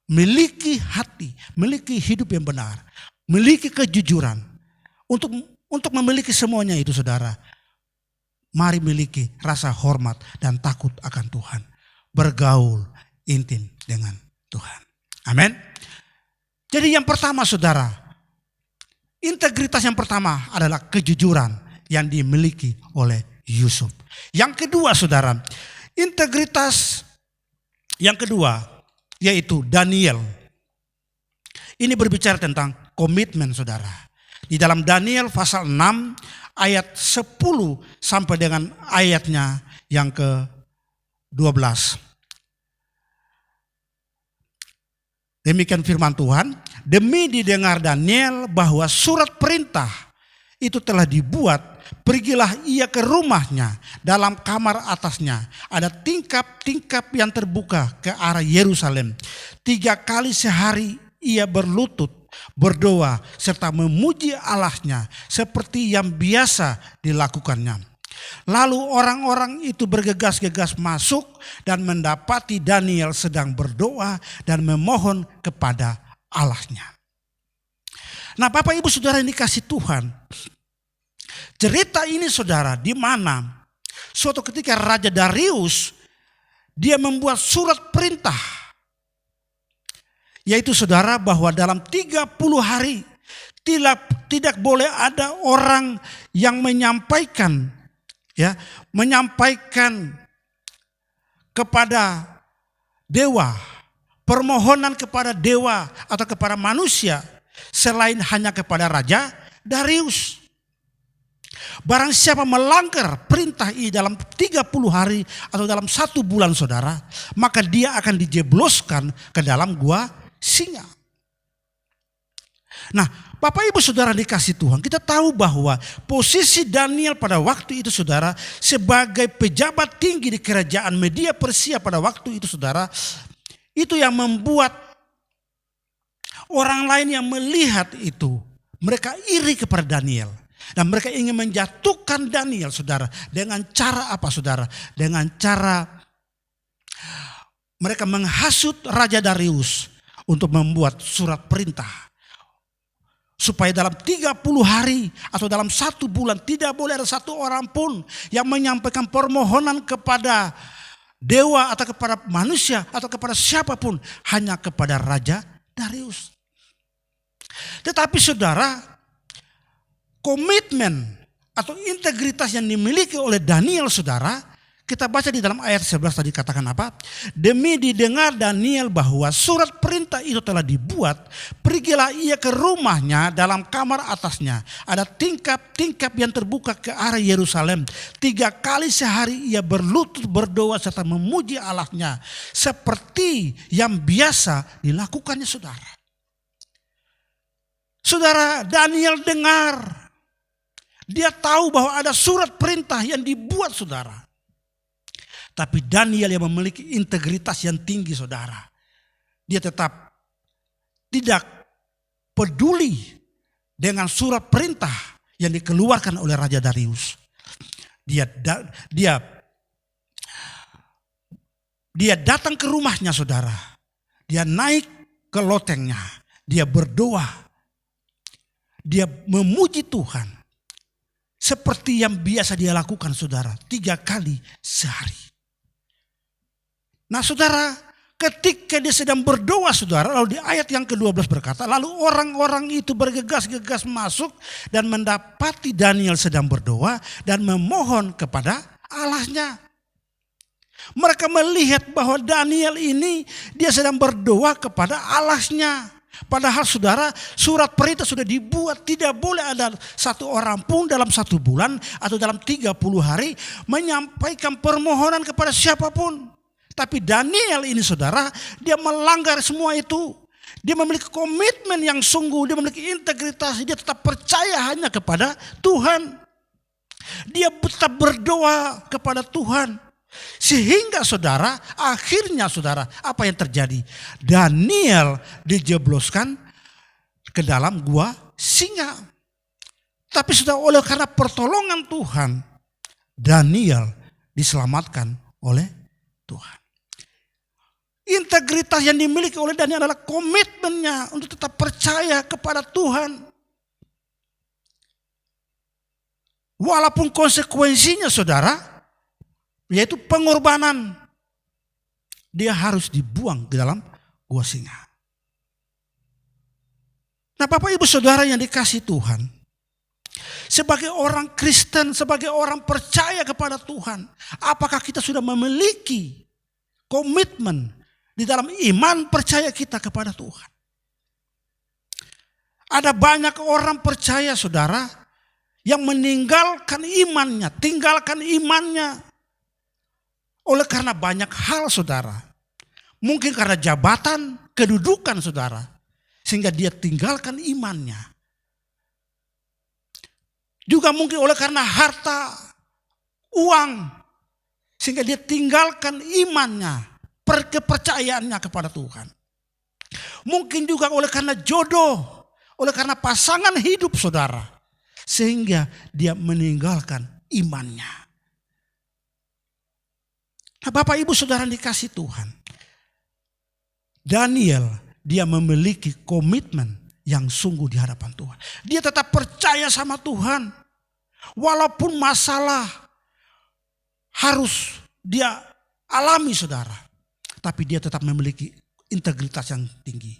S5: miliki hati, miliki hidup yang benar, miliki kejujuran. Untuk memiliki semuanya itu saudara, mari miliki rasa hormat dan takut akan Tuhan. Bergaul intim dengan Tuhan. Amin. Jadi yang pertama saudara, integritas yang pertama adalah kejujuran yang dimiliki oleh Yusuf. Yang kedua saudara, integritas yang kedua yaitu Daniel. Ini berbicara tentang komitmen saudara. Di dalam Daniel pasal 6 ayat 10 sampai dengan ayatnya yang ke-12. Demikian firman Tuhan, demi didengar Daniel bahwa surat perintah itu telah dibuat, pergilah ia ke rumahnya, dalam kamar atasnya ada tingkap-tingkap yang terbuka ke arah Yerusalem. 3 kali sehari ia berlutut, berdoa serta memuji Allahnya seperti yang biasa dilakukannya. Lalu orang-orang itu bergegas-gegas masuk dan mendapati Daniel sedang berdoa dan memohon kepada Allahnya. Nah Bapak Ibu Saudara yang dikasih Tuhan, Cerita ini saudara, di mana suatu ketika Raja Darius dia membuat surat perintah, yaitu saudara bahwa dalam 30 hari tidak boleh ada orang yang menyampaikan kepada dewa, permohonan kepada dewa atau kepada manusia selain hanya kepada Raja Darius. Barang siapa melanggar perintah ini dalam 30 hari atau dalam 1 bulan saudara, maka dia akan dijebloskan ke dalam gua singa. Nah, Bapak Ibu Saudara dikasih Tuhan, kita tahu bahwa posisi Daniel pada waktu itu saudara sebagai pejabat tinggi di kerajaan Media Persia pada waktu itu saudara, itu yang membuat orang lain yang melihat itu mereka iri kepada Daniel. Dan mereka ingin menjatuhkan Daniel saudara. Dengan cara apa saudara? Dengan cara mereka menghasut Raja Darius untuk membuat surat perintah. Supaya dalam 30 hari atau dalam 1 bulan tidak boleh ada satu orang pun yang menyampaikan permohonan kepada dewa atau kepada manusia atau kepada siapapun, hanya kepada Raja Darius. Tetapi saudara, komitmen atau integritas yang dimiliki oleh Daniel saudara, kita baca di dalam ayat 11 tadi katakan apa? Demi didengar Daniel bahwa surat perintah itu telah dibuat, pergilah ia ke rumahnya dalam kamar atasnya. Ada tingkap-tingkap yang terbuka ke arah Yerusalem. 3 kali sehari ia berlutut berdoa serta memuji Allahnya. Seperti yang biasa dilakukannya saudara. Saudara, Daniel dengar. Dia tahu bahwa ada surat perintah yang dibuat saudara. Tapi Daniel yang memiliki integritas yang tinggi saudara. Dia tetap tidak peduli dengan surat perintah yang dikeluarkan oleh Raja Darius. Dia datang ke rumahnya saudara. Dia naik ke lotengnya. Dia berdoa. Dia memuji Tuhan. Seperti yang biasa dia lakukan saudara. 3 kali sehari. Nah saudara, ketika dia sedang berdoa saudara, lalu di ayat yang ke-12 berkata, lalu orang-orang itu bergegas-gegas masuk dan mendapati Daniel sedang berdoa dan memohon kepada Allahnya. Mereka melihat bahwa Daniel ini dia sedang berdoa kepada Allahnya. Padahal saudara, surat perintah sudah dibuat, tidak boleh ada satu orang pun dalam 1 bulan atau dalam 30 hari menyampaikan permohonan kepada siapapun. Tapi Daniel ini saudara, dia melanggar semua itu. Dia memiliki komitmen yang sungguh, dia memiliki integritas, dia tetap percaya hanya kepada Tuhan. Dia tetap berdoa kepada Tuhan. Sehingga saudara, akhirnya saudara, apa yang terjadi? Daniel dijebloskan ke dalam gua singa. Tapi sudah oleh karena pertolongan Tuhan, Daniel diselamatkan oleh Tuhan. Integritas yang dimiliki oleh Daniel adalah komitmennya untuk tetap percaya kepada Tuhan. Walaupun konsekuensinya saudara, yaitu pengorbanan, dia harus dibuang ke dalam gua singa. Nah Bapak Ibu Saudara yang dikasih Tuhan, sebagai orang Kristen, sebagai orang percaya kepada Tuhan, apakah kita sudah memiliki komitmen di dalam iman percaya kita kepada Tuhan? Ada banyak orang percaya saudara yang meninggalkan imannya oleh karena banyak hal saudara. Mungkin karena jabatan, kedudukan saudara, sehingga dia tinggalkan imannya. Juga mungkin oleh karena harta, uang, sehingga dia tinggalkan imannya, kepercayaannya kepada Tuhan. Mungkin juga oleh karena jodoh, oleh karena pasangan hidup saudara, sehingga dia meninggalkan imannya. Nah, Bapak Ibu Saudara dikasih Tuhan, Daniel dia memiliki komitmen yang sungguh di hadapan Tuhan. Dia tetap percaya sama Tuhan. Walaupun masalah harus dia alami saudara. Tapi dia tetap memiliki integritas yang tinggi.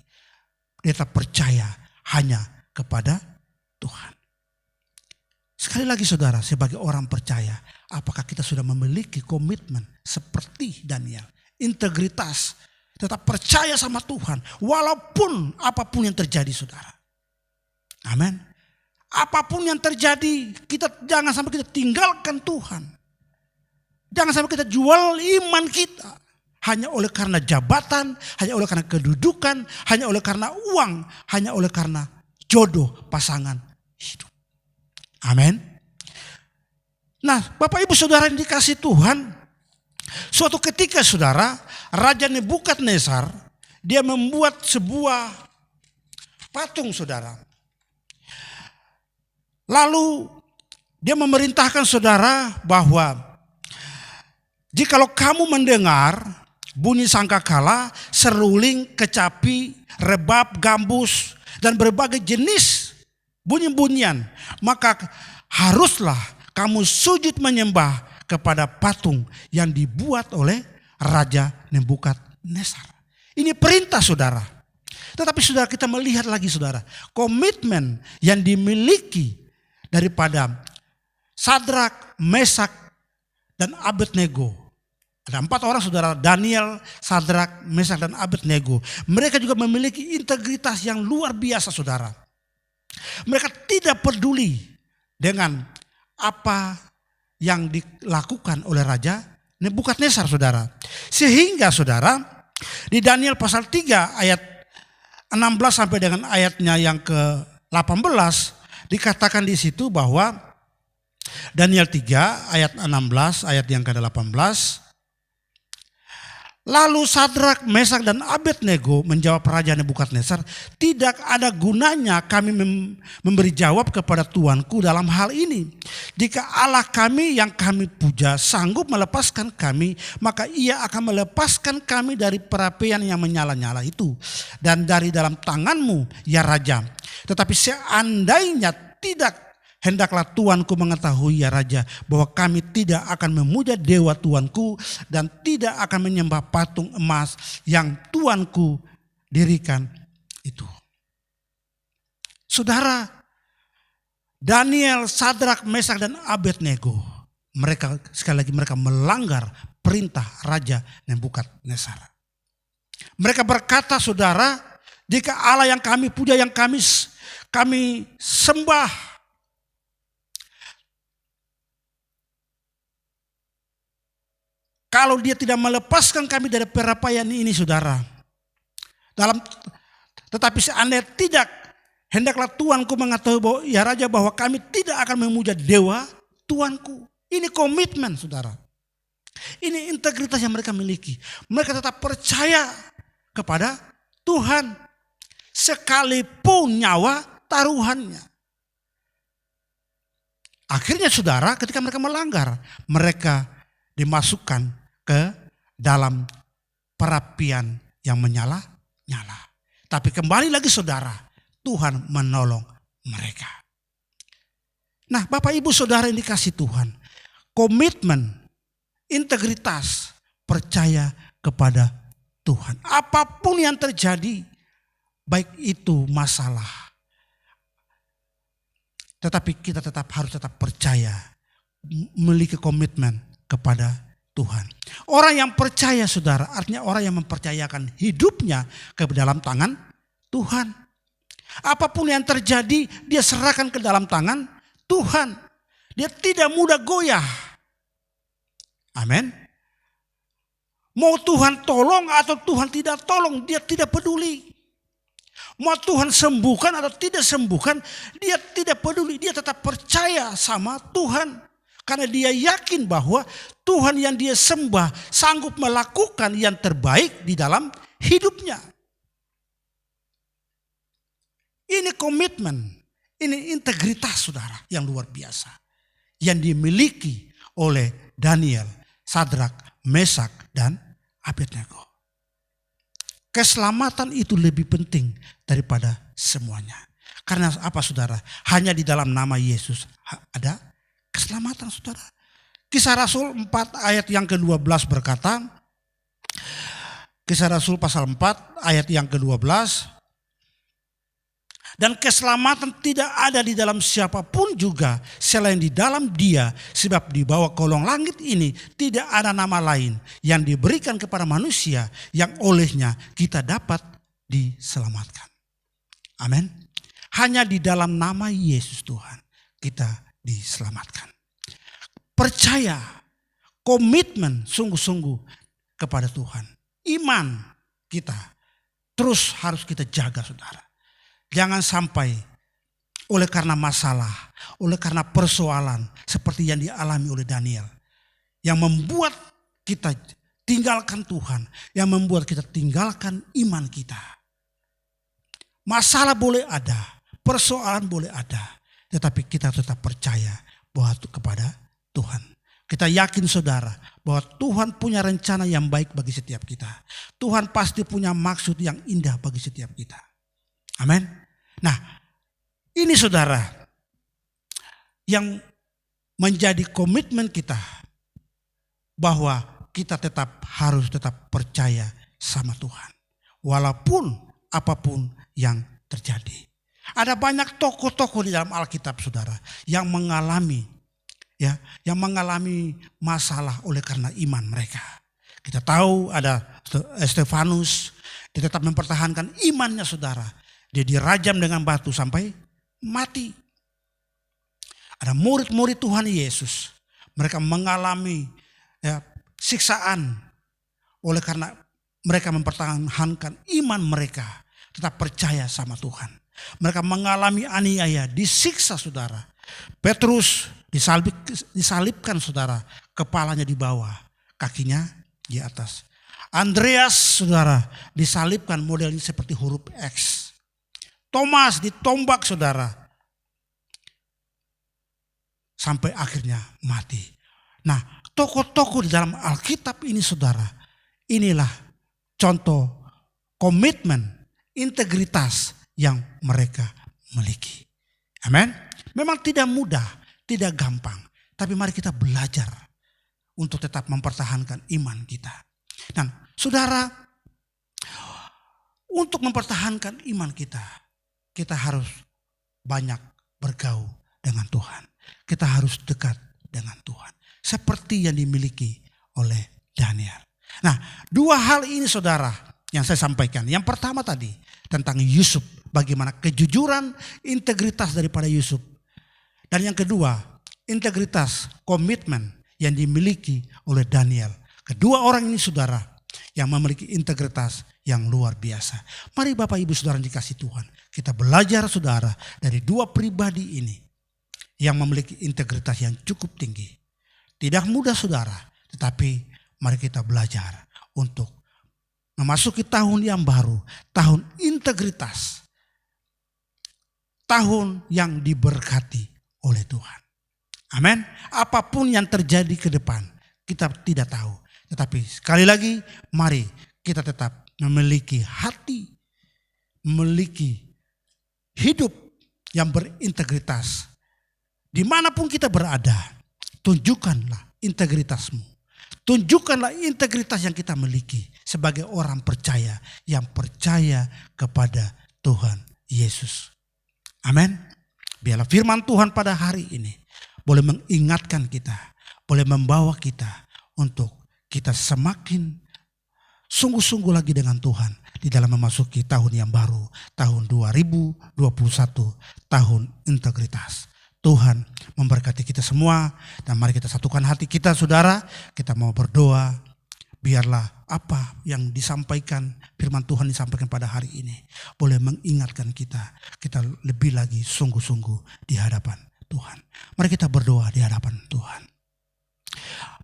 S5: Dia tetap percaya hanya kepada Tuhan. Sekali lagi saudara, sebagai orang percaya, apakah kita sudah memiliki komitmen seperti Daniel? Integritas, tetap percaya sama Tuhan. Walaupun apapun yang terjadi saudara. Amin. Apapun yang terjadi, kita jangan sampai kita tinggalkan Tuhan. Jangan sampai kita jual iman kita. Hanya oleh karena jabatan, hanya oleh karena kedudukan, hanya oleh karena uang, hanya oleh karena jodoh pasangan hidup. Amin. Nah, Bapak Ibu Saudara yang dikasihi Tuhan, suatu ketika saudara, Raja Nebukadnezar, dia membuat sebuah patung saudara. Lalu dia memerintahkan saudara bahwa jikalau kamu mendengar bunyi sangkakala, seruling, kecapi, rebab, gambus, dan berbagai jenis bunyi-bunyian, maka haruslah kamu sujud menyembah kepada patung yang dibuat oleh Raja Nebukadnezar. Ini perintah saudara. Tetapi saudara, kita melihat lagi saudara, komitmen yang dimiliki daripada Sadrak, Mesak, dan Abednego. Ada 4 orang saudara, Daniel, Sadrak, Mesak, dan Abednego. Mereka juga memiliki integritas yang luar biasa saudara. Mereka tidak peduli dengan apa yang dilakukan oleh Raja Nebukadnezar saudara. Sehingga saudara, di Daniel pasal 3 ayat 16 sampai dengan ayatnya yang ke-18, dikatakan di situ bahwa Daniel 3 ayat 16 ayat yang ke-18. Lalu Sadrak, Mesak, dan Abednego menjawab Raja Nebukadnezar, tidak ada gunanya kami memberi jawab kepada Tuanku dalam hal ini. Jika Allah kami yang kami puja sanggup melepaskan kami, maka ia akan melepaskan kami dari perapian yang menyala-nyala itu. Dan dari dalam tanganmu ya Raja. Tetapi seandainya tidak, hendaklah Tuanku mengetahui ya Raja, bahwa kami tidak akan memuja dewa Tuanku dan tidak akan menyembah patung emas yang Tuanku dirikan itu. Saudara, Daniel, Sadrak, Mesak, dan Abednego, mereka sekali lagi mereka melanggar perintah Raja Nebukadnezar. Mereka berkata saudara, jika Allah yang kami puja, yang kami sembah, kalau dia tidak melepaskan kami dari perapaian ini saudara. Tetapi seandainya tidak, hendaklah Tuanku mengetahui bahwa ya Raja, bahwa kami tidak akan memuja dewa Tuanku. Ini komitmen saudara. Ini integritas yang mereka miliki. Mereka tetap percaya kepada Tuhan. Sekalipun nyawa taruhannya. Akhirnya saudara, ketika mereka melanggar, mereka dimasukkan ke dalam perapian yang menyala-nyala. Tapi kembali lagi saudara, Tuhan menolong mereka. Nah, Bapak Ibu Saudara yang dikasihi Tuhan, komitmen, integritas, percaya kepada Tuhan. Apapun yang terjadi, baik itu masalah, tetapi kita harus tetap percaya, memiliki komitmen kepada Tuhan. Orang yang percaya saudara, artinya orang yang mempercayakan hidupnya ke dalam tangan Tuhan. Apapun yang terjadi, dia serahkan ke dalam tangan Tuhan. Dia tidak mudah goyah. Amin. Mau Tuhan tolong atau Tuhan tidak tolong, dia tidak peduli. Mau Tuhan sembuhkan atau tidak sembuhkan, dia tidak peduli. Dia tetap percaya sama Tuhan. Karena dia yakin bahwa Tuhan yang dia sembah sanggup melakukan yang terbaik di dalam hidupnya. Ini komitmen, ini integritas saudara yang luar biasa. Yang dimiliki oleh Daniel, Sadrak, Mesak, dan Abednego. Keselamatan itu lebih penting daripada semuanya. Karena apa saudara? Hanya di dalam nama Yesus ada keselamatan saudara. Kisah Rasul 4 ayat yang ke-12 berkata, Kisah Rasul pasal 4 ayat yang ke-12, dan keselamatan tidak ada di dalam siapapun juga selain di dalam Dia, sebab di bawah kolong langit ini tidak ada nama lain yang diberikan kepada manusia yang olehnya kita dapat diselamatkan. Amin. Hanya di dalam nama Yesus Tuhan kita diselamatkan. Percaya, komitmen sungguh-sungguh kepada Tuhan. Iman kita terus harus kita jaga saudara. Jangan sampai oleh karena masalah, oleh karena persoalan seperti yang dialami oleh Daniel, yang membuat kita tinggalkan Tuhan, yang membuat kita tinggalkan iman kita. Masalah boleh ada, persoalan boleh ada, tetapi kita tetap percaya bahwa kepada Tuhan. Kita yakin saudara bahwa Tuhan punya rencana yang baik bagi setiap kita. Tuhan pasti punya maksud yang indah bagi setiap kita. Amin. Nah, ini saudara yang menjadi komitmen kita bahwa kita harus tetap percaya sama Tuhan. Walaupun apapun yang terjadi. Ada banyak tokoh-tokoh di dalam Alkitab saudara yang mengalami masalah oleh karena iman mereka. Kita tahu ada Stefanus, dia tetap mempertahankan imannya saudara. Dia dirajam dengan batu sampai mati. Ada murid-murid Tuhan Yesus. Mereka mengalami siksaan oleh karena mereka mempertahankan iman mereka. Tetap percaya sama Tuhan. Mereka mengalami aniaya, disiksa saudara. Petrus disalibkan saudara. Kepalanya di bawah, kakinya di atas. Andreas saudara disalibkan modelnya seperti huruf X. Thomas ditombak saudara. Sampai akhirnya mati. Nah, tokoh-tokoh di dalam Alkitab ini saudara. Inilah contoh komitmen, integritas yang mereka miliki. Amin. Memang tidak mudah, tidak gampang. Tapi mari kita belajar untuk tetap mempertahankan iman kita. Dan saudara, untuk mempertahankan iman kita harus banyak bergaul dengan Tuhan. Kita harus dekat dengan Tuhan. Seperti yang dimiliki oleh Daniel. Nah, dua hal ini saudara yang saya sampaikan. Yang pertama tadi tentang Yusuf. Bagaimana kejujuran, integritas daripada Yusuf. Dan yang kedua, integritas, komitmen yang dimiliki oleh Daniel. Kedua orang ini saudara yang memiliki integritas yang luar biasa. Mari Bapak Ibu Saudara yang dikasih Tuhan. Kita belajar saudara dari dua pribadi ini yang memiliki integritas yang cukup tinggi. Tidak mudah saudara, tetapi mari kita belajar untuk memasuki tahun yang baru, tahun integritas. Tahun yang diberkati oleh Tuhan. Amin. Apapun yang terjadi ke depan, kita tidak tahu. Tetapi sekali lagi, mari kita tetap memiliki hati, memiliki hidup yang berintegritas. Dimanapun kita berada, tunjukkanlah integritasmu. Tunjukkanlah integritas yang kita miliki sebagai orang percaya yang percaya kepada Tuhan Yesus. Amin. Biarlah firman Tuhan pada hari ini boleh mengingatkan kita, boleh membawa kita untuk kita semakin sungguh-sungguh lagi dengan Tuhan di dalam memasuki tahun yang baru, tahun 2021, tahun integritas. Tuhan memberkati kita semua dan mari kita satukan hati kita saudara, kita mau berdoa. Biarlah apa yang disampaikan, firman Tuhan disampaikan pada hari ini boleh mengingatkan kita lebih lagi sungguh-sungguh di hadapan Tuhan. Mari kita berdoa di hadapan Tuhan.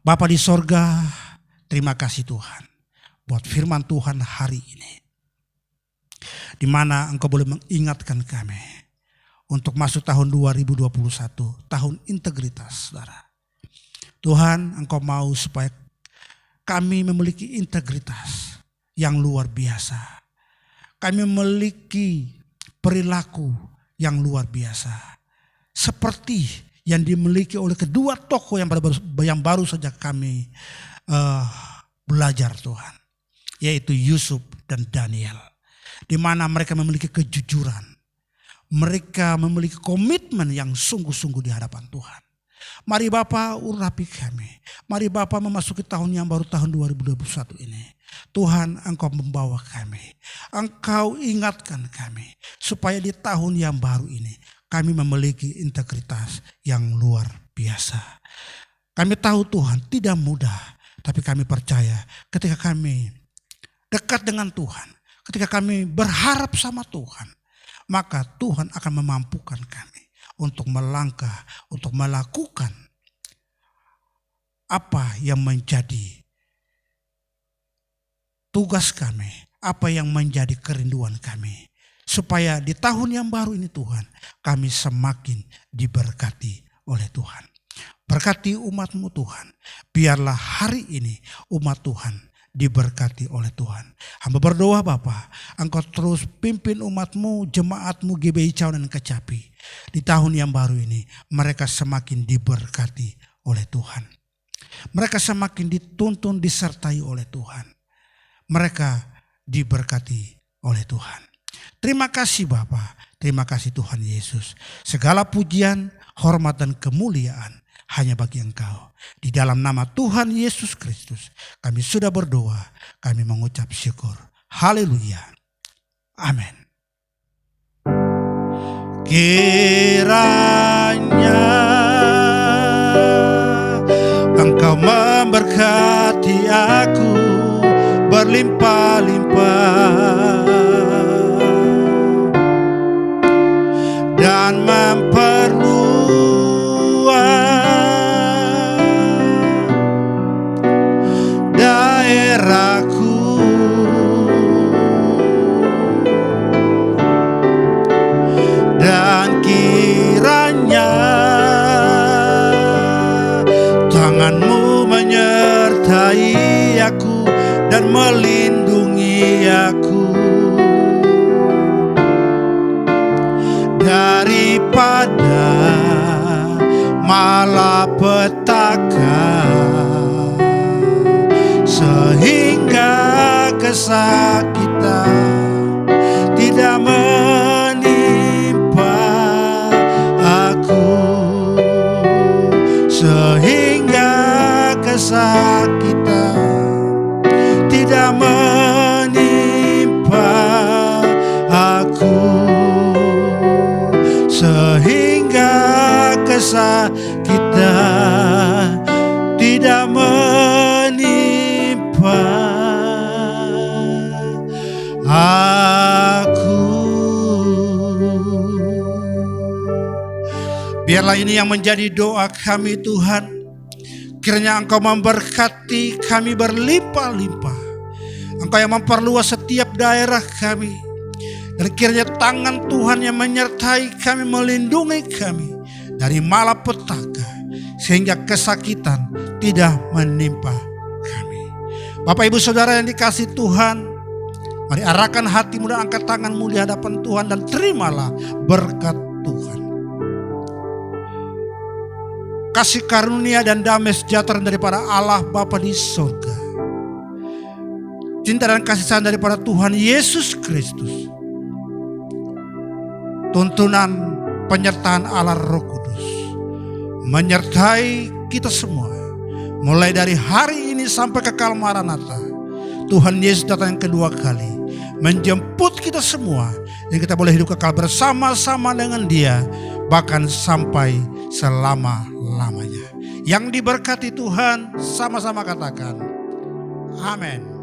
S5: Bapa di sorga, terima kasih Tuhan buat firman Tuhan hari ini. Di mana Engkau boleh mengingatkan kami untuk masuk tahun 2021, tahun integritas saudara. Tuhan, Engkau mau supaya kami memiliki integritas yang luar biasa. Kami memiliki perilaku yang luar biasa. Seperti yang dimiliki oleh kedua tokoh yang baru saja kami belajar Tuhan, yaitu Yusuf dan Daniel, di mana mereka memiliki kejujuran, mereka memiliki komitmen yang sungguh-sungguh di hadapan Tuhan. Mari Bapa urapi kami, mari Bapa memasuki tahun yang baru, tahun 2021 ini. Tuhan, Engkau membawa kami, Engkau ingatkan kami, supaya di tahun yang baru ini kami memiliki integritas yang luar biasa. Kami tahu Tuhan tidak mudah, tapi kami percaya ketika kami dekat dengan Tuhan, ketika kami berharap sama Tuhan, maka Tuhan akan memampukan kami untuk melangkah, untuk melakukan apa yang menjadi tugas kami, apa yang menjadi kerinduan kami. Supaya di tahun yang baru ini Tuhan, kami semakin diberkati oleh Tuhan. Berkati umat-Mu Tuhan, biarlah hari ini umat Tuhan diberkati oleh Tuhan. Hamba berdoa Bapa, Engkau terus pimpin umat-Mu, jemaat-Mu GBI Cawan dan Kecapi. Di tahun yang baru ini mereka semakin diberkati oleh Tuhan. Mereka semakin dituntun, disertai oleh Tuhan. Mereka diberkati oleh Tuhan. Terima kasih Bapa, terima kasih Tuhan Yesus. Segala pujian, hormat dan kemuliaan hanya bagi Engkau. Di dalam nama Tuhan Yesus Kristus kami sudah berdoa, kami mengucap syukur. Haleluya. Amin. Kiranya Engkau memberkati aku berlimpah-limpah dan memperluas daerahku, dan kiranya tangan-Mu menyertai aku dan melindungi aku daripada malapetaka, sehingga kesakitan tidak menimpa aku, sehingga kesakitan tidak menimpa aku, sehingga kesakitan tidak menimpa aku. Biarlah ini yang menjadi doa kami Tuhan. Kiranya Engkau memberkati kami berlimpah-limpah. Engkau yang memperluas setiap daerah kami. Dan kiranya tangan Tuhan yang menyertai kami, melindungi kami dari malapetaka, sehingga kesakitan tidak menimpa kami. Bapak Ibu Saudara yang dikasihi Tuhan, mari arahkan hatimu dan angkat tanganmu di hadapan Tuhan dan terimalah berkat Tuhan. Kasih karunia dan damai sejahtera daripada Allah Bapa di surga, cinta dan kasih sayang daripada Tuhan Yesus Kristus, tuntunan penyertaan Allah Roh Kudus menyertai kita semua mulai dari hari ini sampai kekal Maranatha. Tuhan Yesus datang yang kedua kali menjemput kita semua dan kita boleh hidup kekal bersama-sama dengan Dia bahkan sampai selama-lamanya. Yang diberkati Tuhan sama-sama katakan amin.